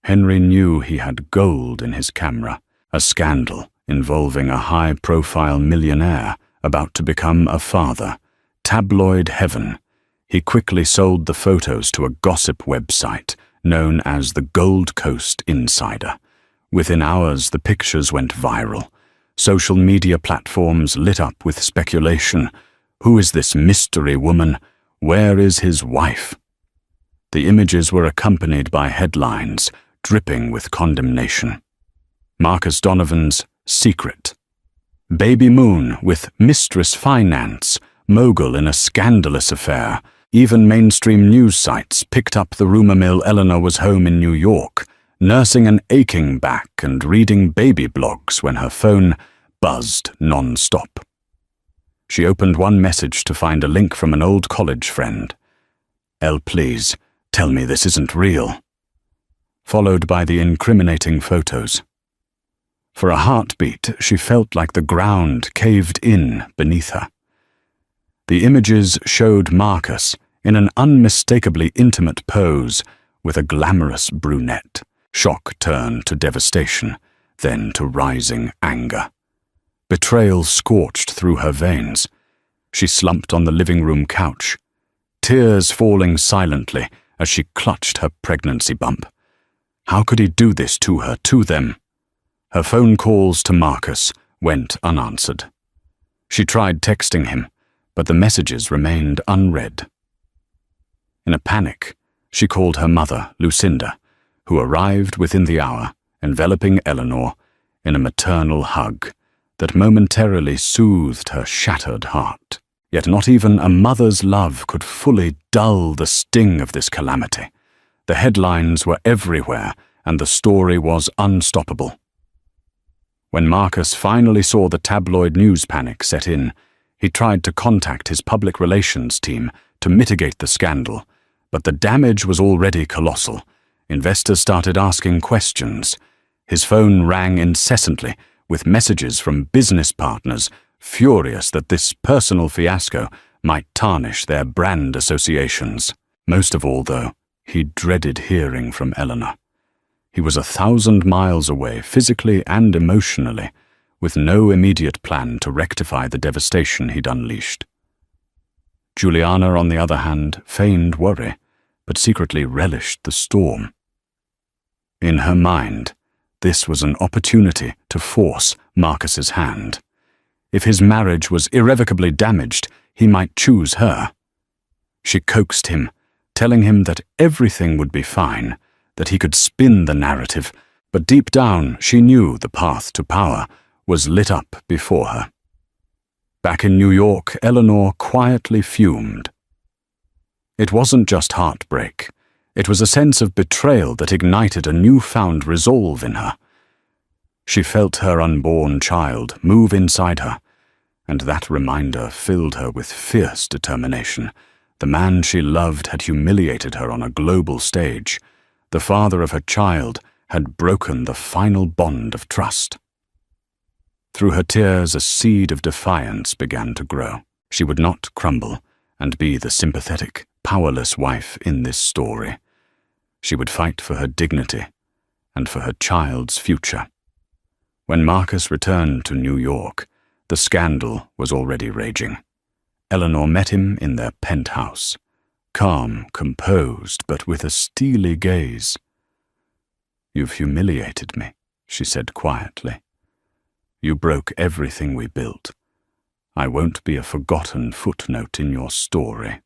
Henry knew he had gold in his camera, a scandal involving a high-profile millionaire about to become a father. Tabloid heaven. He quickly sold the photos to a gossip website known as the Gold Coast Insider. Within hours, the pictures went viral. Social media platforms lit up with speculation. Who is this mystery woman? Where is his wife? The images were accompanied by headlines dripping with condemnation. Marcus Donovan's secret. Baby moon with Mistress finance, mogul in a scandalous affair. Even mainstream news sites picked up the rumor mill Eleanor was home in New York, nursing an aching back and reading baby blogs when her phone buzzed non-stop. She opened one message to find a link from an old college friend. "Elle, please, tell me this isn't real." Followed by the incriminating photos. For a heartbeat, she felt like the ground caved in beneath her. The images showed Marcus in an unmistakably intimate pose with a glamorous brunette. Shock turned to devastation, then to rising anger. Betrayal scorched through her veins. She slumped on the living room couch, tears falling silently as she clutched her pregnancy bump. How could he do this to her, to them? Her phone calls to Marcus went unanswered. She tried texting him, but the messages remained unread. In a panic, she called her mother, Lucinda, who arrived within the hour, enveloping Eleanor in a maternal hug that momentarily soothed her shattered heart. Yet not even a mother's love could fully dull the sting of this calamity. The headlines were everywhere, and the story was unstoppable. When Marcus finally saw the tabloid news panic set in, he tried to contact his public relations team to mitigate the scandal, but the damage was already colossal. Investors started asking questions. His phone rang incessantly with messages from business partners, furious that this personal fiasco might tarnish their brand associations. Most of all, though, he dreaded hearing from Eleanor. He was 1,000 miles away, physically and emotionally, with no immediate plan to rectify the devastation he'd unleashed. Juliana, on the other hand, feigned worry, but secretly relished the storm. In her mind, this was an opportunity to force Marcus's hand. If his marriage was irrevocably damaged, he might choose her. She coaxed him, telling him that everything would be fine, that he could spin the narrative, but deep down she knew the path to power was lit up before her. Back in New York, Eleanor quietly fumed. It wasn't just heartbreak. It was a sense of betrayal that ignited a newfound resolve in her. She felt her unborn child move inside her, and that reminder filled her with fierce determination. The man she loved had humiliated her on a global stage. The father of her child had broken the final bond of trust. Through her tears, a seed of defiance began to grow. She would not crumble and be the sympathetic, powerless wife in this story. She would fight for her dignity and for her child's future. When Marcus returned to New York, the scandal was already raging. Eleanor met him in their penthouse, calm, composed, but with a steely gaze. "You've humiliated me," she said quietly. "You broke everything we built. I won't be a forgotten footnote in your story."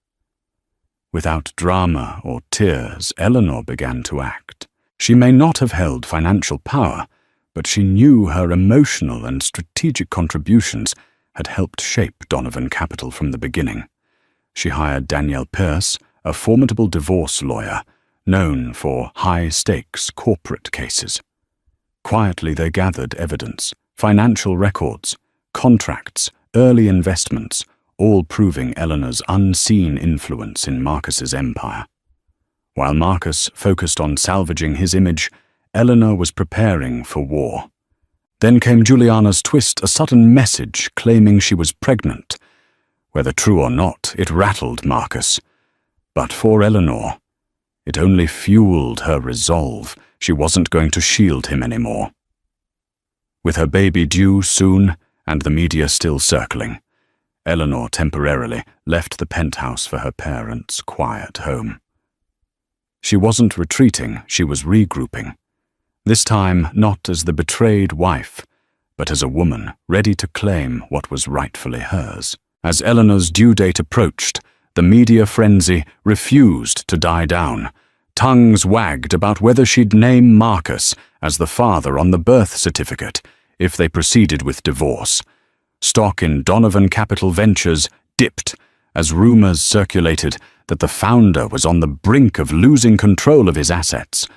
Without drama or tears, Eleanor began to act. She may not have held financial power, but she knew her emotional and strategic contributions had helped shape Donovan Capital from the beginning. She hired Danielle Pierce, a formidable divorce lawyer, known for high-stakes corporate cases. Quietly they gathered evidence, financial records, contracts, early investments, all proving Eleanor's unseen influence in Marcus's empire. While Marcus focused on salvaging his image, Eleanor was preparing for war. Then came Juliana's twist, a sudden message claiming she was pregnant. Whether true or not, it rattled Marcus. But for Eleanor, it only fueled her resolve. She wasn't going to shield him anymore. With her baby due soon and the media still circling, Eleanor temporarily left the penthouse for her parents' quiet home. She wasn't retreating, she was regrouping. This time not as the betrayed wife, but as a woman ready to claim what was rightfully hers. As Eleanor's due date approached, the media frenzy refused to die down. Tongues wagged about whether she'd name Marcus as the father on the birth certificate if they proceeded with divorce. Stock in Donovan Capital Ventures dipped as rumors circulated that the founder was on the brink of losing control of his assets.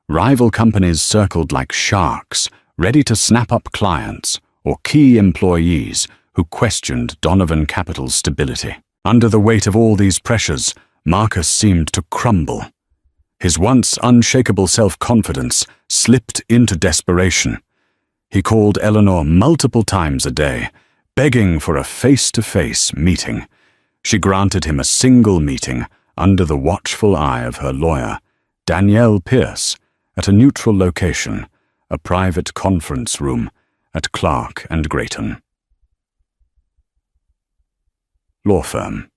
Rival companies circled like sharks, ready to snap up clients or key employees who questioned Donovan Capital's stability. Under the weight of all these pressures, Marcus seemed to crumble. His once unshakable self-confidence slipped into desperation. He called Eleanor multiple times a day, begging for a face-to-face meeting. She granted him a single meeting under the watchful eye of her lawyer, Danielle Pierce, at a neutral location, a private conference room at Clark and Grayton. Law firm.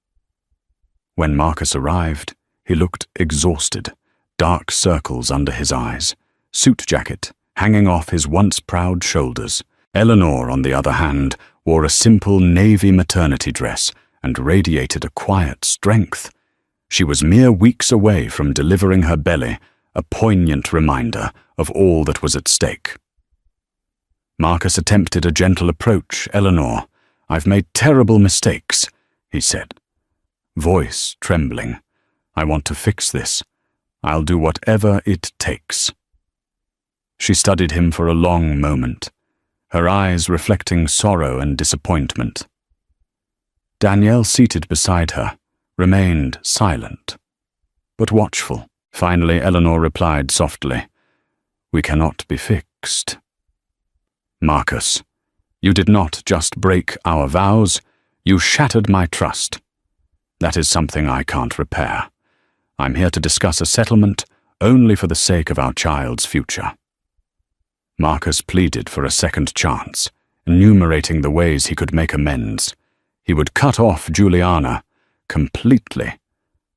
When Marcus arrived, he looked exhausted, dark circles under his eyes, suit jacket hanging off his once proud shoulders. Eleanor, on the other hand, wore a simple navy maternity dress and radiated a quiet strength. She was mere weeks away from delivering her belly, a poignant reminder of all that was at stake. Marcus attempted a gentle approach. "Eleanor, I've made terrible mistakes," he said, voice trembling. "I want to fix this. I'll do whatever it takes." She studied him for a long moment, her eyes reflecting sorrow and disappointment. Danielle, seated beside her, remained silent, but watchful. Finally, Eleanor replied softly, "We cannot be fixed." "Marcus, you did not just break our vows, you shattered my trust. That is something I can't repair. I'm here to discuss a settlement only for the sake of our child's future." Marcus pleaded for a second chance, enumerating the ways he could make amends. He would cut off Juliana completely,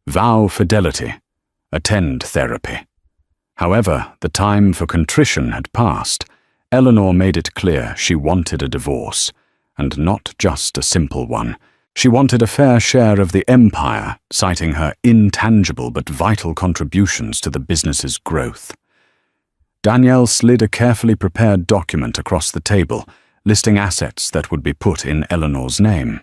vow fidelity, attend therapy. However, the time for contrition had passed. Eleanor made it clear she wanted a divorce, and not just a simple one. She wanted a fair share of the empire, citing her intangible but vital contributions to the business's growth. Danielle slid a carefully prepared document across the table, listing assets that would be put in Eleanor's name.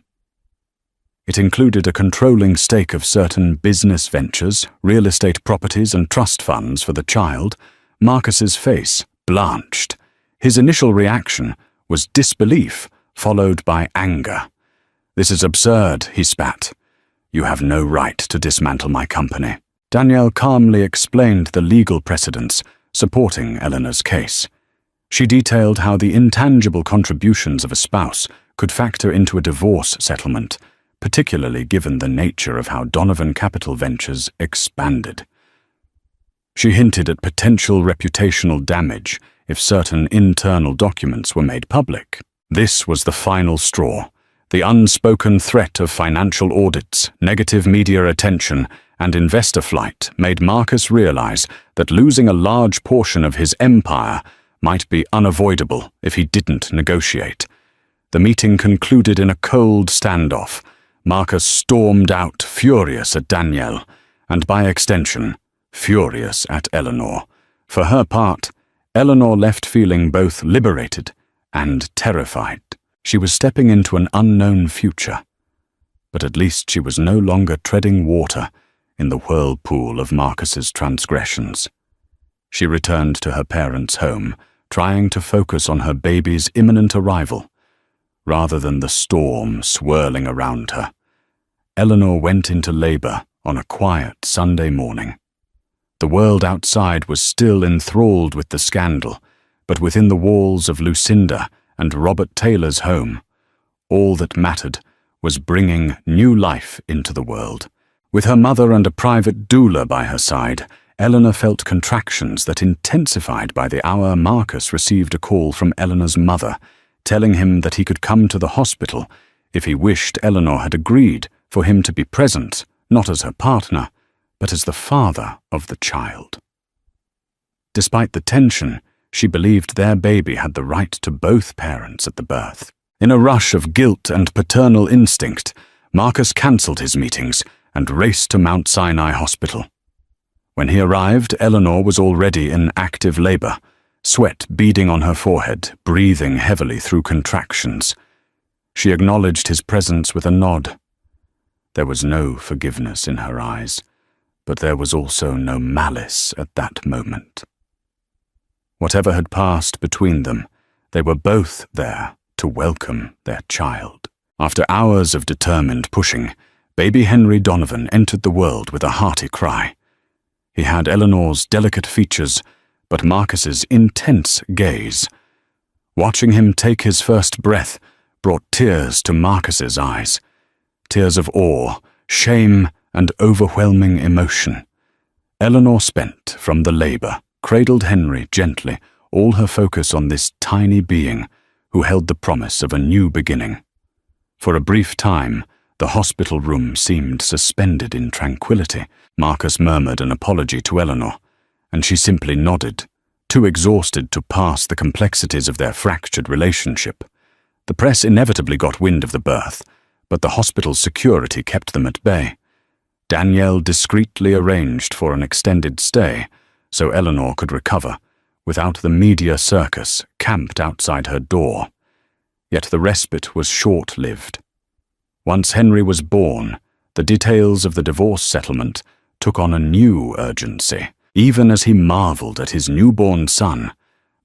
It included a controlling stake of certain business ventures, real estate properties, and trust funds for the child. Marcus's face blanched. His initial reaction was disbelief, followed by anger. "This is absurd," he spat. "You have no right to dismantle my company." Danielle calmly explained the legal precedents supporting Eleanor's case. She detailed how the intangible contributions of a spouse could factor into a divorce settlement, particularly given the nature of how Donovan Capital Ventures expanded. She hinted at potential reputational damage if certain internal documents were made public. This was the final straw. The unspoken threat of financial audits, negative media attention, and investor flight made Marcus realize that losing a large portion of his empire might be unavoidable if he didn't negotiate. The meeting concluded in a cold standoff. Marcus stormed out, furious at Danielle, and by extension, furious at Eleanor. For her part, Eleanor left feeling both liberated and terrified. She was stepping into an unknown future, but at least she was no longer treading water in the whirlpool of Marcus's transgressions. She returned to her parents' home, trying to focus on her baby's imminent arrival, rather than the storm swirling around her. Eleanor went into labor on a quiet Sunday morning. The world outside was still enthralled with the scandal, but within the walls of Lucinda and Robert Taylor's home, all that mattered was bringing new life into the world. With her mother and a private doula by her side, Eleanor felt contractions that intensified by the hour Marcus received a call from Eleanor's mother, telling him that he could come to the hospital if he wished Eleanor had agreed for him to be present, not as her partner, but as the father of the child. Despite the tension, she believed their baby had the right to both parents at the birth. In a rush of guilt and paternal instinct, Marcus cancelled his meetings and raced to Mount Sinai Hospital. When he arrived, Eleanor was already in active labor, sweat beading on her forehead, breathing heavily through contractions. She acknowledged his presence with a nod. There was no forgiveness in her eyes, but there was also no malice at that moment. Whatever had passed between them, they were both there to welcome their child. After hours of determined pushing, baby Henry Donovan entered the world with a hearty cry. He had Eleanor's delicate features, but Marcus's intense gaze. Watching him take his first breath brought tears to Marcus's eyes. Tears of awe, shame, and overwhelming emotion. Eleanor spent from the labor, cradled Henry gently, all her focus on this tiny being who held the promise of a new beginning. For a brief time, the hospital room seemed suspended in tranquility. Marcus murmured an apology to Eleanor, and she simply nodded, too exhausted to pass the complexities of their fractured relationship. The press inevitably got wind of the birth, but the hospital's security kept them at bay. Danielle discreetly arranged for an extended stay, so Eleanor could recover, without the media circus camped outside her door. Yet the respite was short-lived. Once Henry was born, the details of the divorce settlement took on a new urgency. Even as he marveled at his newborn son,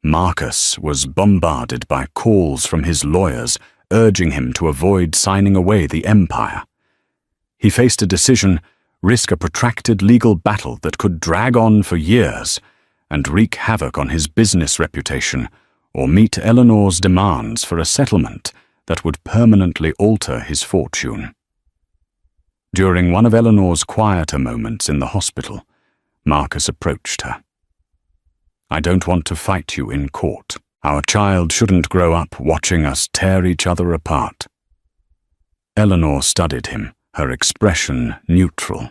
Marcus was bombarded by calls from his lawyers urging him to avoid signing away the empire. He faced a decision: risk a protracted legal battle that could drag on for years and wreak havoc on his business reputation, or meet Eleanor's demands for a settlement that would permanently alter his fortune. During one of Eleanor's quieter moments in the hospital, Marcus approached her. "I don't want to fight you in court. Our child shouldn't grow up watching us tear each other apart." Eleanor studied him, her expression neutral.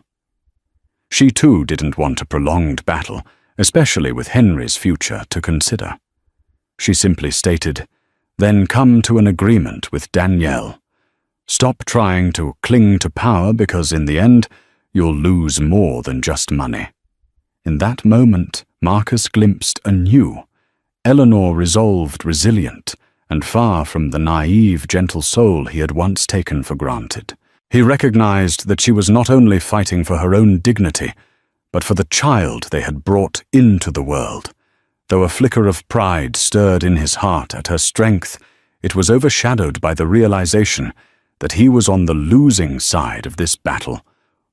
She too didn't want a prolonged battle, especially with Henry's future to consider. She simply stated, "Then come to an agreement with Danielle. Stop trying to cling to power because in the end, you'll lose more than just money." In that moment, Marcus glimpsed anew Eleanor resolved, resilient, and far from the naive, gentle soul he had once taken for granted. He recognized that she was not only fighting for her own dignity, but for the child they had brought into the world. Though a flicker of pride stirred in his heart at her strength, it was overshadowed by the realization that he was on the losing side of this battle.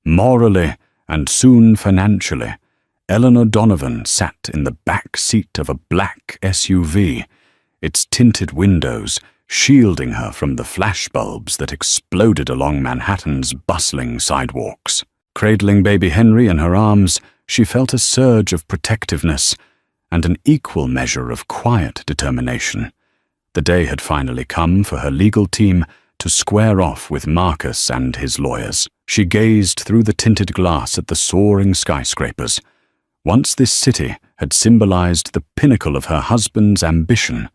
Morally and soon financially, Eleanor Donovan sat in the back seat of a black SUV, its tinted windows shielding her from the flashbulbs that exploded along Manhattan's bustling sidewalks. Cradling baby Henry in her arms, she felt a surge of protectiveness and an equal measure of quiet determination. The day had finally come for her legal team to square off with Marcus and his lawyers. She gazed through the tinted glass at the soaring skyscrapers. Once this city had symbolized the pinnacle of her husband's ambition.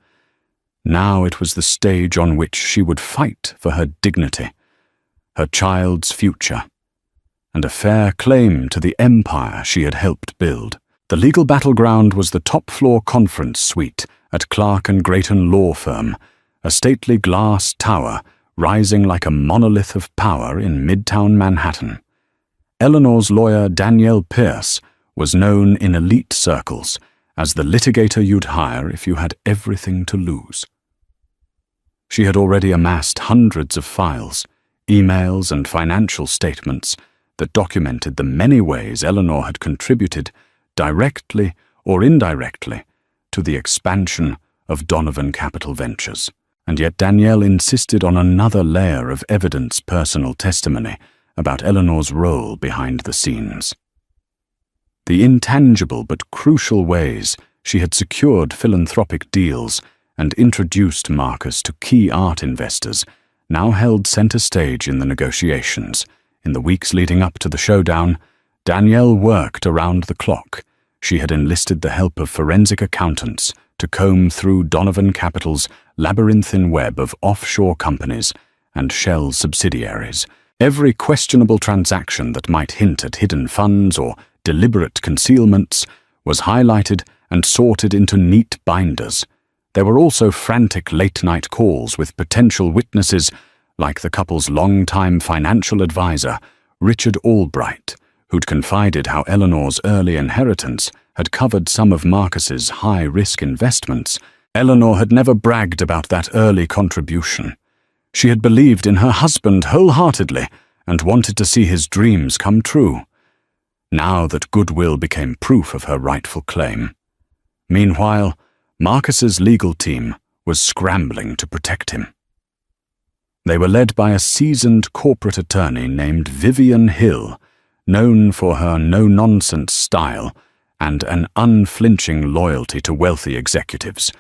Now it was the stage on which she would fight for her dignity, her child's future, and a fair claim to the empire she had helped build. The legal battleground was the top-floor conference suite at Clark & Grayton law firm, a stately glass tower rising like a monolith of power in midtown Manhattan. Eleanor's lawyer, Danielle Pierce, was known in elite circles as the litigator you'd hire if you had everything to lose. She had already amassed hundreds of files, emails and financial statements that documented the many ways Eleanor had contributed, directly or indirectly, to the expansion of Donovan Capital Ventures. And yet Danielle insisted on another layer of evidence, personal testimony about Eleanor's role behind the scenes. The intangible but crucial ways she had secured philanthropic deals and introduced Marcus to key art investors now held center stage in the negotiations. In the weeks leading up to the showdown, Danielle worked around the clock. She had enlisted the help of forensic accountants to comb through Donovan Capital's labyrinthine web of offshore companies and shell subsidiaries. Every questionable transaction that might hint at hidden funds or deliberate concealments was highlighted and sorted into neat binders. There were also frantic late-night calls with potential witnesses like the couple's longtime financial advisor, Richard Albright, who'd confided how Eleanor's early inheritance had covered some of Marcus's high-risk investments. Eleanor had never bragged about that early contribution. She had believed in her husband wholeheartedly and wanted to see his dreams come true. Now that goodwill became proof of her rightful claim. Meanwhile, Marcus's legal team was scrambling to protect him. They were led by a seasoned corporate attorney named Vivian Hill, known for her no-nonsense style and an unflinching loyalty to wealthy executives.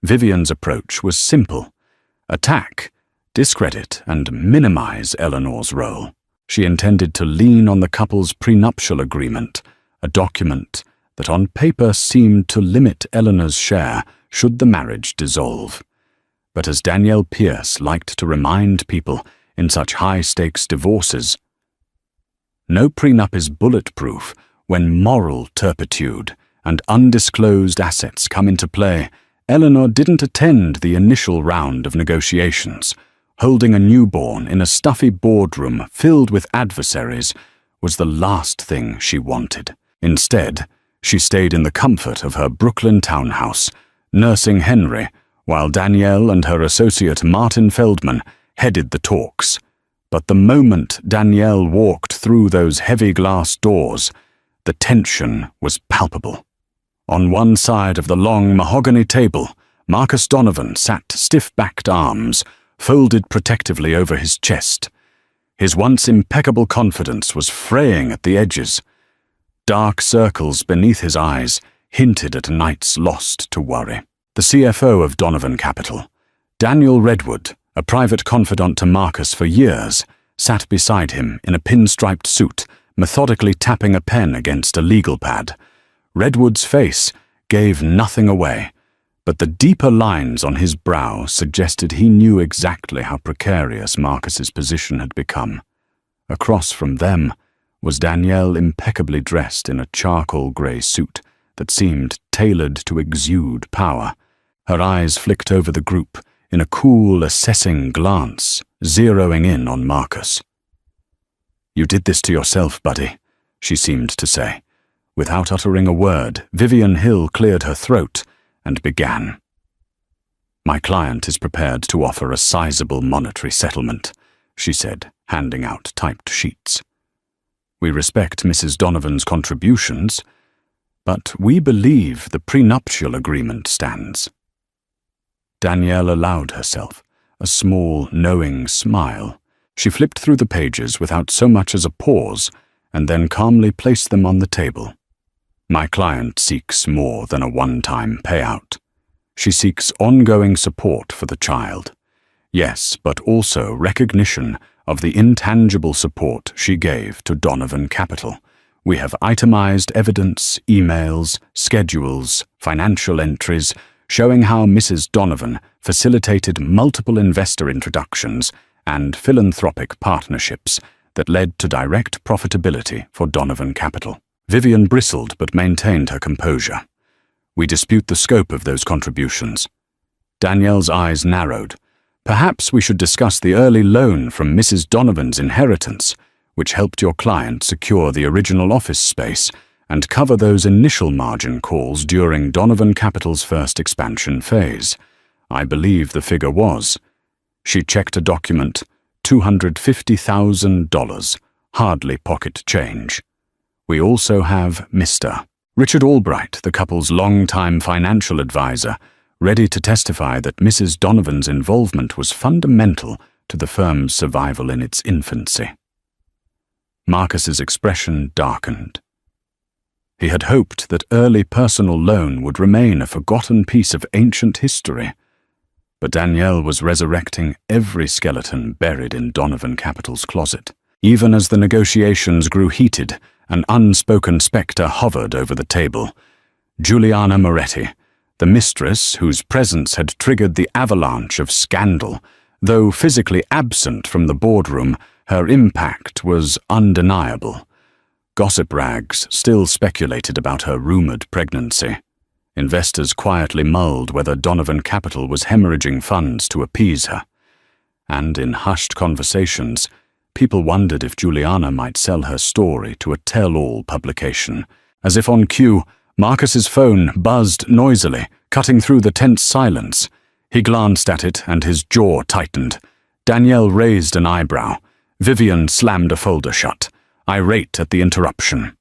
Vivian's approach was simple: attack, discredit, and minimize Eleanor's role. She intended to lean on the couple's prenuptial agreement, a document that on paper seemed to limit Eleanor's share should the marriage dissolve. But as Danielle Pierce liked to remind people in such high-stakes divorces, no prenup is bulletproof when moral turpitude and undisclosed assets come into play. Eleanor didn't attend the initial round of negotiations. Holding a newborn in a stuffy boardroom filled with adversaries was the last thing she wanted. Instead, she stayed in the comfort of her Brooklyn townhouse, nursing Henry, while Danielle and her associate Martin Feldman headed the talks. But the moment Danielle walked through those heavy glass doors, the tension was palpable. On one side of the long mahogany table, Marcus Donovan sat stiff-backed arms, folded protectively over his chest. His once impeccable confidence was fraying at the edges. Dark circles beneath his eyes hinted at nights lost to worry. The CFO of Donovan Capital, Daniel Redwood, a private confidant to Marcus for years, sat beside him in a pinstriped suit, methodically tapping a pen against a legal pad. Redwood's face gave nothing away, but the deeper lines on his brow suggested he knew exactly how precarious Marcus's position had become. Across from them was Danielle, impeccably dressed in a charcoal grey suit that seemed tailored to exude power. Her eyes flicked over the group in a cool, assessing glance, zeroing in on Marcus. "You did this to yourself, buddy," she seemed to say. Without uttering a word, Vivian Hill cleared her throat and began. "My client is prepared to offer a sizable monetary settlement," she said, handing out typed sheets. "We respect Mrs. Donovan's contributions, but we believe the prenuptial agreement stands." Danielle allowed herself a small, knowing smile. She flipped through the pages without so much as a pause, and then calmly placed them on the table. "My client seeks more than a one-time payout. She seeks ongoing support for the child. Yes, but also recognition of the intangible support she gave to Donovan Capital. We have itemized evidence, emails, schedules, financial entries, showing how Mrs. Donovan facilitated multiple investor introductions and philanthropic partnerships that led to direct profitability for Donovan Capital." Vivian bristled but maintained her composure. "We dispute the scope of those contributions." Danielle's eyes narrowed. "Perhaps we should discuss the early loan from Mrs. Donovan's inheritance, which helped your client secure the original office space and cover those initial margin calls during Donovan Capital's first expansion phase. I believe the figure was..." She checked a document, $250,000, hardly pocket change. "We also have Mr. Richard Albright, the couple's longtime financial advisor, ready to testify that Mrs. Donovan's involvement was fundamental to the firm's survival in its infancy." Marcus's expression darkened. He had hoped that early personal loan would remain a forgotten piece of ancient history, but Danielle was resurrecting every skeleton buried in Donovan Capital's closet. Even as the negotiations grew heated, an unspoken spectre hovered over the table. Juliana Moretti, the mistress whose presence had triggered the avalanche of scandal. Though physically absent from the boardroom, her impact was undeniable. Gossip rags still speculated about her rumored pregnancy. Investors quietly mulled whether Donovan Capital was hemorrhaging funds to appease her. And in hushed conversations, people wondered if Juliana might sell her story to a tell-all publication. As if on cue, Marcus's phone buzzed noisily, cutting through the tense silence. He glanced at it and his jaw tightened. Danielle raised an eyebrow. Vivian slammed a folder shut, irate at the interruption.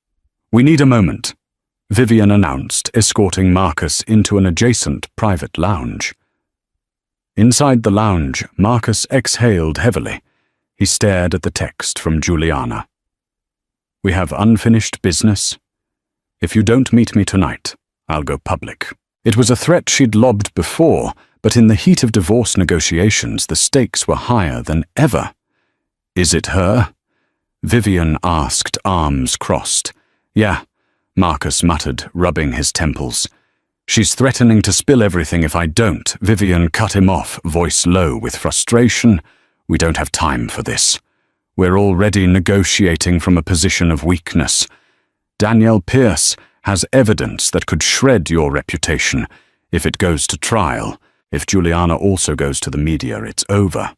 "We need a moment," Vivian announced, escorting Marcus into an adjacent private lounge. Inside the lounge, Marcus exhaled heavily. He stared at the text from Juliana. "We have unfinished business. If you don't meet me tonight, I'll go public." It was a threat she'd lobbed before, but in the heat of divorce negotiations, the stakes were higher than ever. "Is it her?" Vivian asked, arms crossed. "Yeah," Marcus muttered, rubbing his temples. "She's threatening to spill everything if I don't." Vivian cut him off, voice low with frustration. "We don't have time for this. We're already negotiating from a position of weakness. Danielle Pierce has evidence that could shred your reputation if it goes to trial. If Juliana also goes to the media, it's over.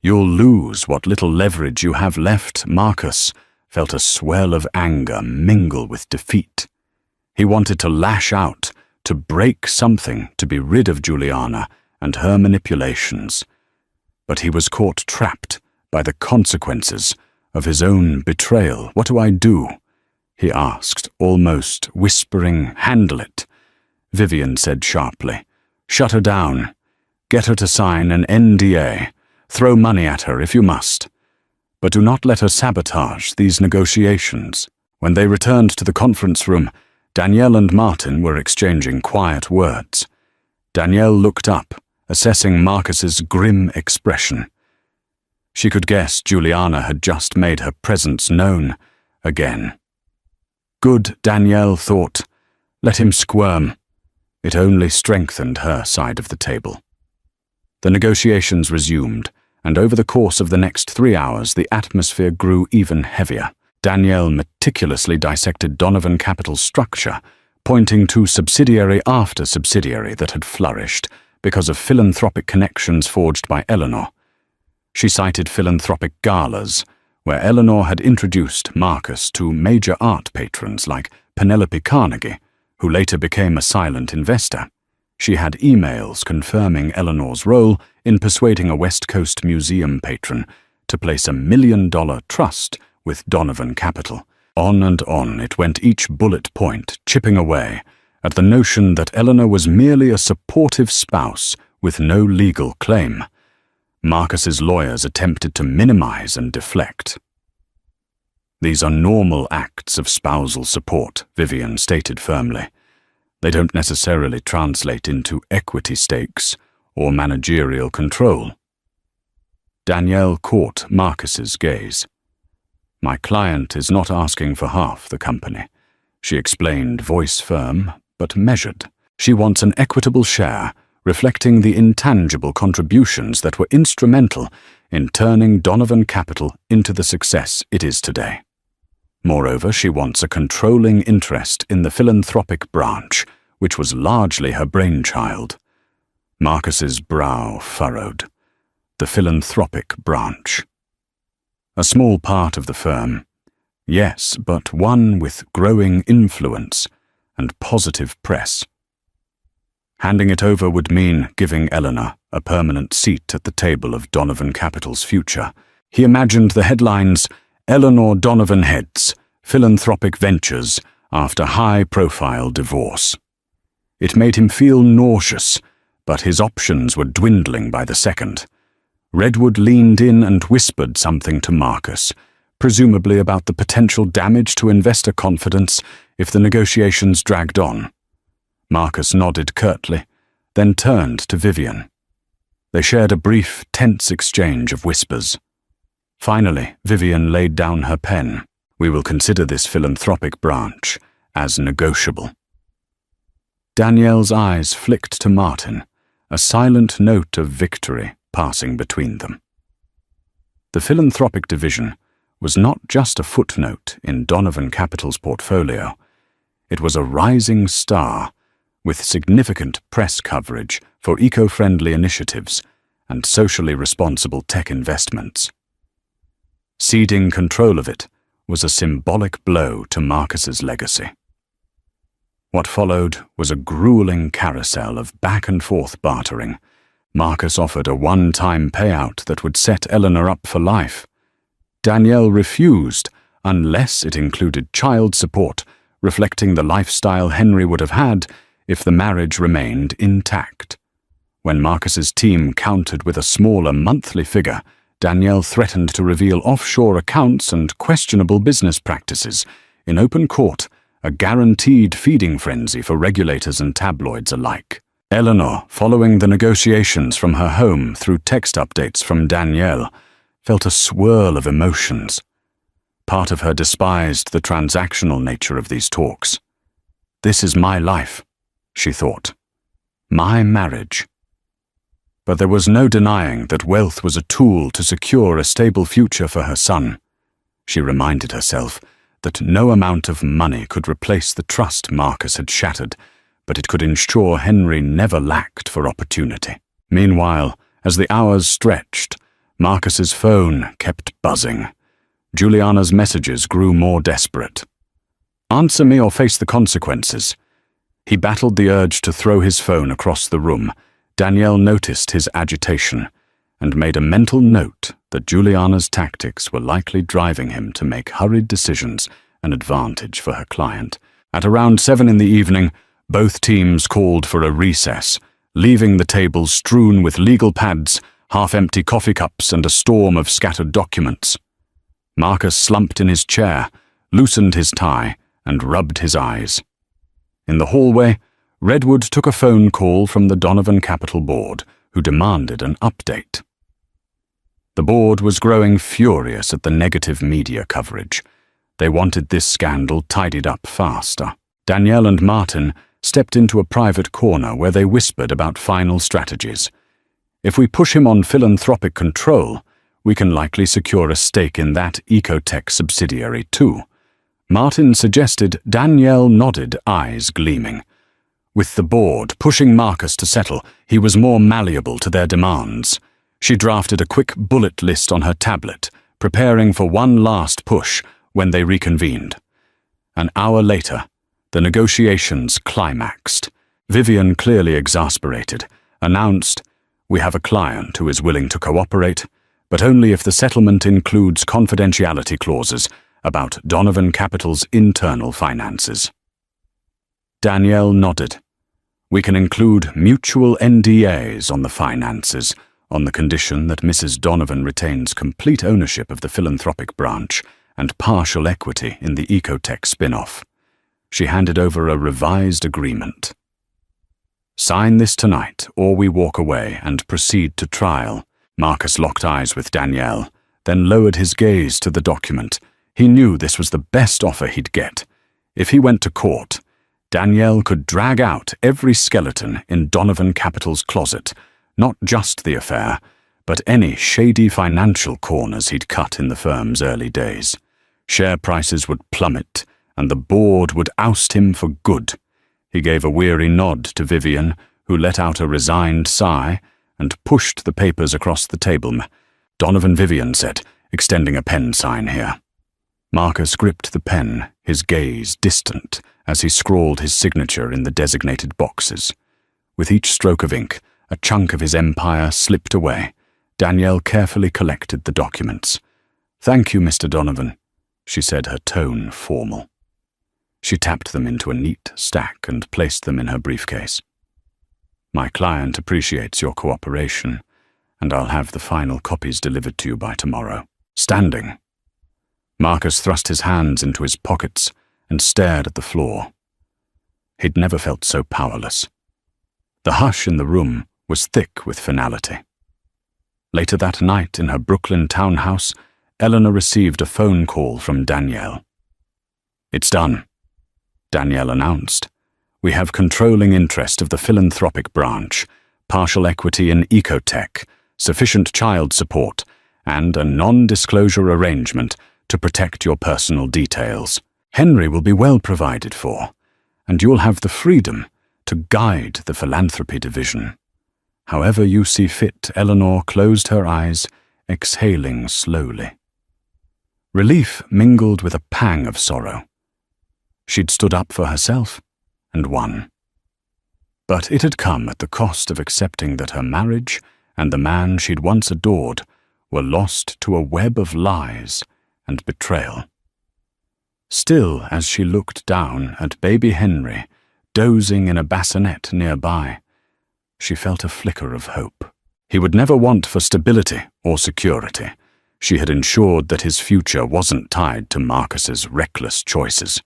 You'll lose what little leverage you have left." Marcus felt a swell of anger mingle with defeat. He wanted to lash out, to break something, to be rid of Juliana and her manipulations. But he was caught trapped by the consequences of his own betrayal. "What do I do?" he asked, almost whispering. "Handle it," Vivian said sharply. "Shut her down. Get her to sign an NDA. Throw money at her if you must. But do not let her sabotage these negotiations." When they returned to the conference room, Danielle and Martin were exchanging quiet words. Danielle looked up, assessing Marcus's grim expression. She could guess Juliana had just made her presence known again. Good, Danielle thought. Let him squirm. It only strengthened her side of the table. The negotiations resumed, and over the course of the next 3 hours the atmosphere grew even heavier. Danielle meticulously dissected Donovan Capital's structure, pointing to subsidiary after subsidiary that had flourished because of philanthropic connections forged by Eleanor. She cited philanthropic galas, where Eleanor had introduced Marcus to major art patrons like Penelope Carnegie, who later became a silent investor. She had emails confirming Eleanor's role in persuading a West Coast museum patron to place $1 million trust with Donovan Capital. On and on it went, each bullet point chipping away at the notion that Eleanor was merely a supportive spouse with no legal claim. Marcus's lawyers attempted to minimize and deflect. "These are normal acts of spousal support," Vivian stated firmly. "They don't necessarily translate into equity stakes or managerial control." Danielle caught Marcus's gaze. "My client is not asking for half the company," she explained, voice firm but measured. "She wants an equitable share, reflecting the intangible contributions that were instrumental in turning Donovan Capital into the success it is today. Moreover, she wants a controlling interest in the philanthropic branch, which was largely her brainchild." Marcus's brow furrowed. The philanthropic branch. A small part of the firm, yes, but one with growing influence and positive press. Handing it over would mean giving Eleanor a permanent seat at the table of Donovan Capital's future. He imagined the headlines, "Eleanor Donovan heads, philanthropic ventures after high-profile divorce." It made him feel nauseous, but his options were dwindling by the second. Redwood leaned in and whispered something to Marcus, presumably about the potential damage to investor confidence if the negotiations dragged on. Marcus nodded curtly, then turned to Vivian. They shared a brief, tense exchange of whispers. Finally, Vivian laid down her pen. "We will consider this philanthropic branch as negotiable." Danielle's eyes flicked to Martin, a silent note of victory passing between them. The philanthropic division was not just a footnote in Donovan Capital's portfolio. It was a rising star with significant press coverage for eco-friendly initiatives and socially responsible tech investments. Ceding control of it was a symbolic blow to Marcus's legacy. What followed was a grueling carousel of back-and-forth bartering. Marcus offered a one-time payout that would set Eleanor up for life. Danielle refused unless it included child support, reflecting the lifestyle Henry would have had if the marriage remained intact. When Marcus's team countered with a smaller monthly figure, Danielle threatened to reveal offshore accounts and questionable business practices. In open court, a guaranteed feeding frenzy for regulators and tabloids alike. Eleanor, following the negotiations from her home through text updates from Danielle, felt a swirl of emotions. Part of her despised the transactional nature of these talks. "This is my life," she thought. "My marriage." But there was no denying that wealth was a tool to secure a stable future for her son. She reminded herself that no amount of money could replace the trust Marcus had shattered, but it could ensure Henry never lacked for opportunity. Meanwhile, as the hours stretched, Marcus's phone kept buzzing. Juliana's messages grew more desperate. "Answer me or face the consequences." He battled the urge to throw his phone across the room. Danielle noticed his agitation and made a mental note that Juliana's tactics were likely driving him to make hurried decisions an advantage for her client. At around 7 in the evening, both teams called for a recess, leaving the table strewn with legal pads, half-empty coffee cups, and a storm of scattered documents. Marcus slumped in his chair, loosened his tie, and rubbed his eyes. In the hallway, Redwood took a phone call from the Donovan Capital board, who demanded an update. The board was growing furious at the negative media coverage. They wanted this scandal tidied up faster. Danielle and Martin stepped into a private corner where they whispered about final strategies. If we push him on philanthropic control, we can likely secure a stake in that ecotech subsidiary too. Martin suggested. Danielle nodded, eyes gleaming. With the board pushing Marcus to settle, he was more malleable to their demands. She drafted a quick bullet list on her tablet, preparing for one last push when they reconvened. An hour later, the negotiations climaxed. Vivian, clearly exasperated, announced, "We have a client who is willing to cooperate, but only if the settlement includes confidentiality clauses about Donovan Capital's internal finances." Danielle nodded. "We can include mutual NDAs on the finances, on the condition that Mrs. Donovan retains complete ownership of the philanthropic branch and partial equity in the ecotech spin-off." She handed over a revised agreement. "Sign this tonight, or we walk away and proceed to trial." Marcus locked eyes with Danielle, then lowered his gaze to the document. He knew this was the best offer he'd get. If he went to court, Danielle could drag out every skeleton in Donovan Capital's closet, not just the affair, but any shady financial corners he'd cut in the firm's early days. Share prices would plummet, and the board would oust him for good. He gave a weary nod to Vivian, who let out a resigned sigh and pushed the papers across the table. "Donovan," Vivian said, extending a pen sign here. Marcus gripped the pen, his gaze distant, as he scrawled his signature in the designated boxes. With each stroke of ink, a chunk of his empire slipped away. Danielle carefully collected the documents. "Thank you, Mr. Donovan," she said, her tone formal. She tapped them into a neat stack and placed them in her briefcase. "My client appreciates your cooperation, and I'll have the final copies delivered to you by tomorrow." Standing, Marcus thrust his hands into his pockets and stared at the floor. He'd never felt so powerless. The hush in the room was thick with finality. Later that night in her Brooklyn townhouse, Eleanor received a phone call from Danielle. "It's done," Danielle announced. "We have controlling interest of the philanthropic branch, partial equity in ecotech, sufficient child support, and a non-disclosure arrangement to protect your personal details. Henry will be well provided for, and you'll have the freedom to guide the philanthropy division. However you see fit." Eleanor closed her eyes, exhaling slowly. Relief mingled with a pang of sorrow. She'd stood up for herself and won. But it had come at the cost of accepting that her marriage and the man she'd once adored were lost to a web of lies and betrayal. Still, as she looked down at baby Henry, dozing in a bassinet nearby, she felt a flicker of hope. He would never want for stability or security. She had ensured that his future wasn't tied to Marcus's reckless choices.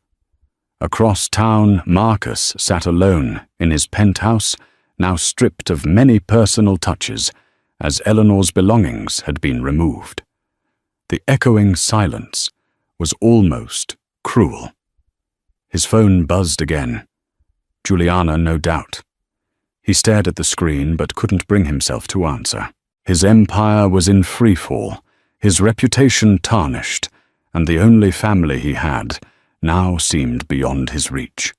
Across town, Marcus sat alone in his penthouse, now stripped of many personal touches, as Eleanor's belongings had been removed. The echoing silence was almost cruel. His phone buzzed again. Juliana, no doubt. He stared at the screen but couldn't bring himself to answer. His empire was in freefall, his reputation tarnished, and the only family he had now seemed beyond his reach.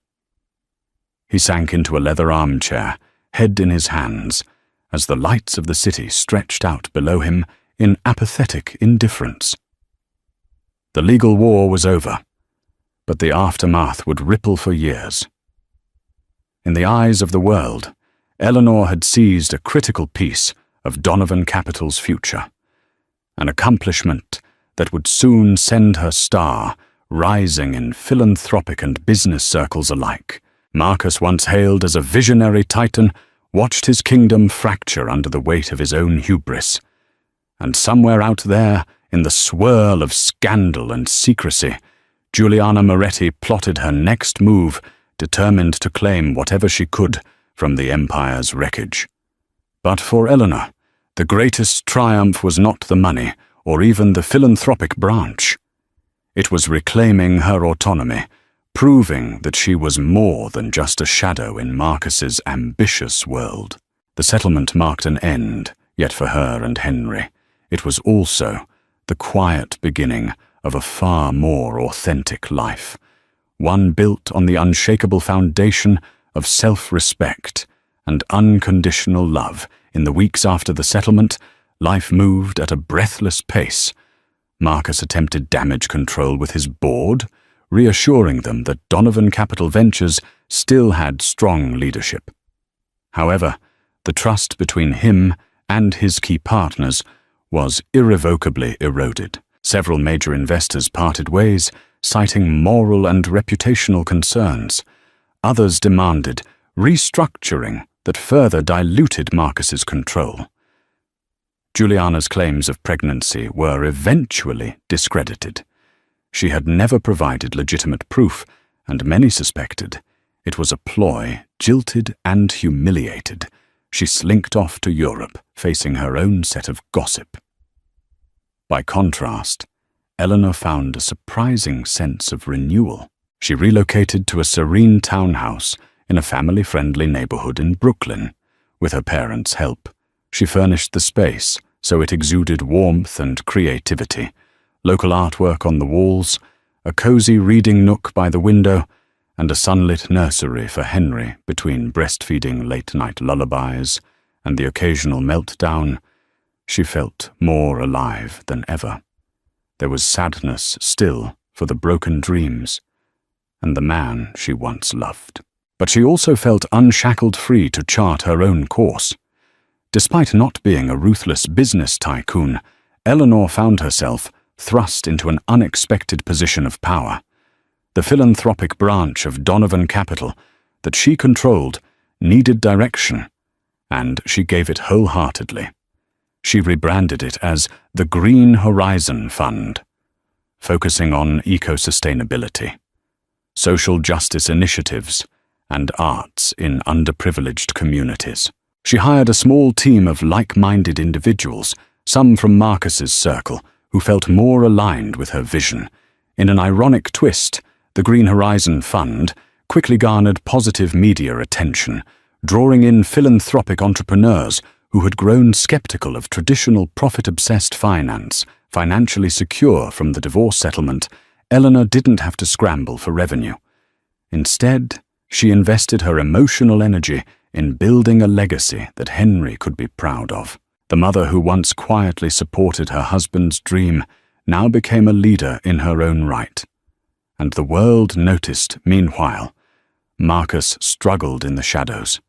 He sank into a leather armchair, head in his hands, as the lights of the city stretched out below him in apathetic indifference. The legal war was over, but the aftermath would ripple for years. In the eyes of the world, Eleanor had seized a critical piece of Donovan Capital's future, an accomplishment that would soon send her star rising in philanthropic and business circles alike. Marcus, once hailed as a visionary titan, watched his kingdom fracture under the weight of his own hubris. And somewhere out there, in the swirl of scandal and secrecy, Juliana Moretti plotted her next move, determined to claim whatever she could from the empire's wreckage. But for Eleanor, the greatest triumph was not the money or even the philanthropic branch. It was reclaiming her autonomy, proving that she was more than just a shadow in Marcus's ambitious world. The settlement marked an end, yet for her and Henry, it was also the quiet beginning of a far more authentic life, one built on the unshakable foundation of self-respect and unconditional love. In the weeks after the settlement, life moved at a breathless pace. Marcus attempted damage control with his board, reassuring them that Donovan Capital Ventures still had strong leadership. However, the trust between him and his key partners was irrevocably eroded. Several major investors parted ways, citing moral and reputational concerns. Others demanded restructuring that further diluted Marcus's control. Juliana's claims of pregnancy were eventually discredited. She had never provided legitimate proof, and many suspected it was a ploy. Jilted and humiliated, she slinked off to Europe, facing her own set of gossip. By contrast, Eleanor found a surprising sense of renewal. She relocated to a serene townhouse in a family-friendly neighborhood in Brooklyn. With her parents' help, she furnished the space so it exuded warmth and creativity. Local artwork on the walls, a cozy reading nook by the window, and a sunlit nursery for Henry between breastfeeding late-night lullabies and the occasional meltdown. She felt more alive than ever. There was sadness still for the broken dreams and the man she once loved. But she also felt unshackled free to chart her own course. Despite not being a ruthless business tycoon, Eleanor found herself thrust into an unexpected position of power. The philanthropic branch of Donovan Capital that she controlled needed direction, and she gave it wholeheartedly. She rebranded it as the Green Horizon Fund, focusing on eco-sustainability, social justice initiatives, and arts in underprivileged communities. She hired a small team of like-minded individuals, some from Marcus's circle, who felt more aligned with her vision. In an ironic twist, the Green Horizon Fund quickly garnered positive media attention, drawing in philanthropic entrepreneurs who had grown skeptical of traditional profit-obsessed finance. Financially secure from the divorce settlement, Eleanor didn't have to scramble for revenue. Instead, she invested her emotional energy in building a legacy that Henry could be proud of. The mother who once quietly supported her husband's dream now became a leader in her own right. And the world noticed, meanwhile. Marcus struggled in the shadows.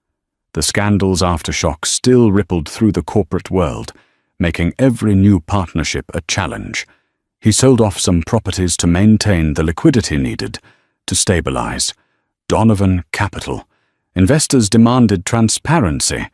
The scandal's aftershocks still rippled through the corporate world, making every new partnership a challenge. He sold off some properties to maintain the liquidity needed to stabilize Donovan Capital. Investors demanded transparency,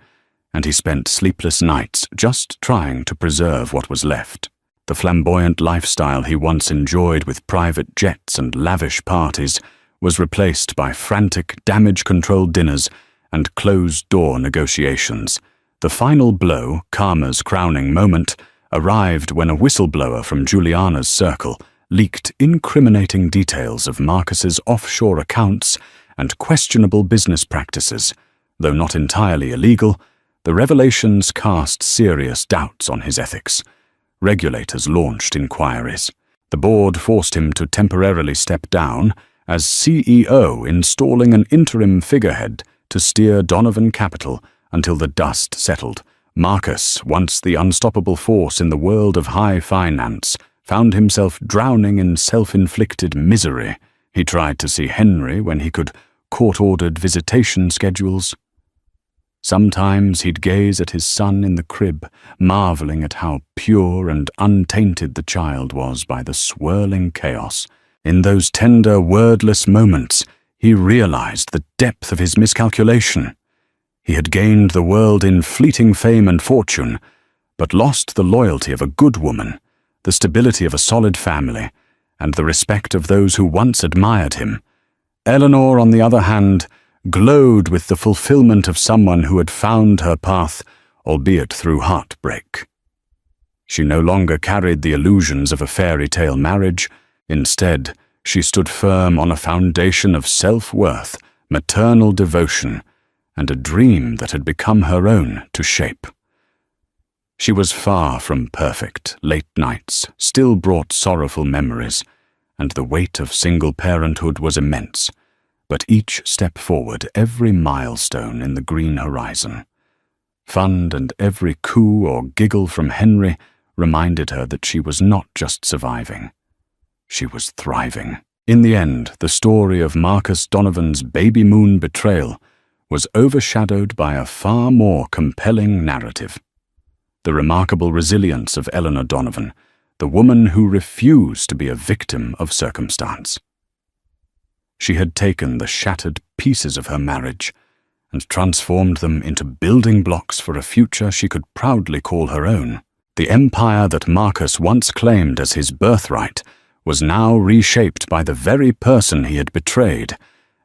and he spent sleepless nights just trying to preserve what was left. The flamboyant lifestyle he once enjoyed with private jets and lavish parties was replaced by frantic damage control dinners and closed-door negotiations. The final blow, Karma's crowning moment, arrived when a whistleblower from Juliana's circle leaked incriminating details of Marcus's offshore accounts and questionable business practices. Though not entirely illegal, the revelations cast serious doubts on his ethics. Regulators launched inquiries. The board forced him to temporarily step down as CEO, installing an interim figurehead to steer Donovan Capital until the dust settled. Marcus, once the unstoppable force in the world of high finance, found himself drowning in self-inflicted misery. He tried to see Henry when he could court-ordered visitation schedules. Sometimes he'd gaze at his son in the crib, marveling at how pure and untainted the child was by the swirling chaos. In those tender, wordless moments, he realized the depth of his miscalculation. He had gained the world in fleeting fame and fortune, but lost the loyalty of a good woman, the stability of a solid family, and the respect of those who once admired him. Eleanor, on the other hand, glowed with the fulfillment of someone who had found her path, albeit through heartbreak. She no longer carried the illusions of a fairy tale marriage. Instead, She stood firm on a foundation of self-worth, maternal devotion, and a dream that had become her own to shape. She was far from perfect. Late nights still brought sorrowful memories, and the weight of single parenthood was immense. But each step forward, every milestone in the green horizon, fun and every coo or giggle from Henry reminded her that she was not just surviving. She was thriving. In the end, the story of Marcus Donovan's baby moon betrayal was overshadowed by a far more compelling narrative. The remarkable resilience of Eleanor Donovan, the woman who refused to be a victim of circumstance. She had taken the shattered pieces of her marriage and transformed them into building blocks for a future she could proudly call her own. The empire that Marcus once claimed as his birthright was now reshaped by the very person he had betrayed,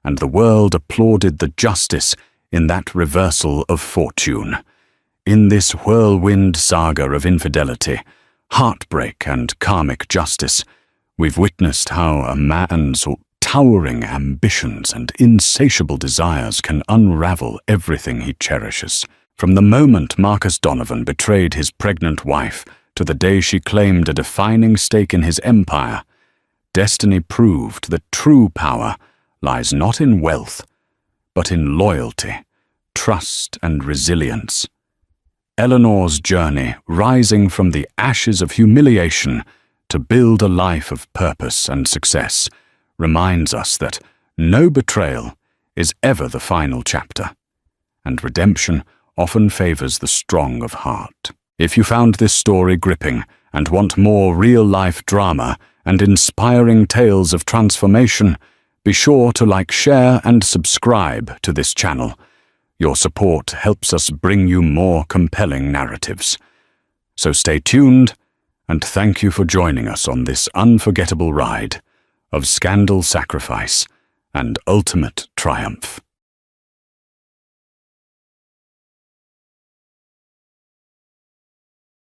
and the world applauded the justice in that reversal of fortune. In this whirlwind saga of infidelity, heartbreak, and karmic justice, we've witnessed how a man's towering ambitions and insatiable desires can unravel everything he cherishes. From the moment Marcus Donovan betrayed his pregnant wife to the day she claimed a defining stake in his empire, destiny proved that true power lies not in wealth, but in loyalty, trust, and resilience. Eleanor's journey, rising from the ashes of humiliation to build a life of purpose and success, reminds us that no betrayal is ever the final chapter, and redemption often favors the strong of heart. If you found this story gripping and want more real-life drama and inspiring tales of transformation, be sure to like, share, and subscribe to this channel. Your support helps us bring you more compelling narratives. So stay tuned, and thank you for joining us on this unforgettable ride of scandal, sacrifice, and ultimate triumph.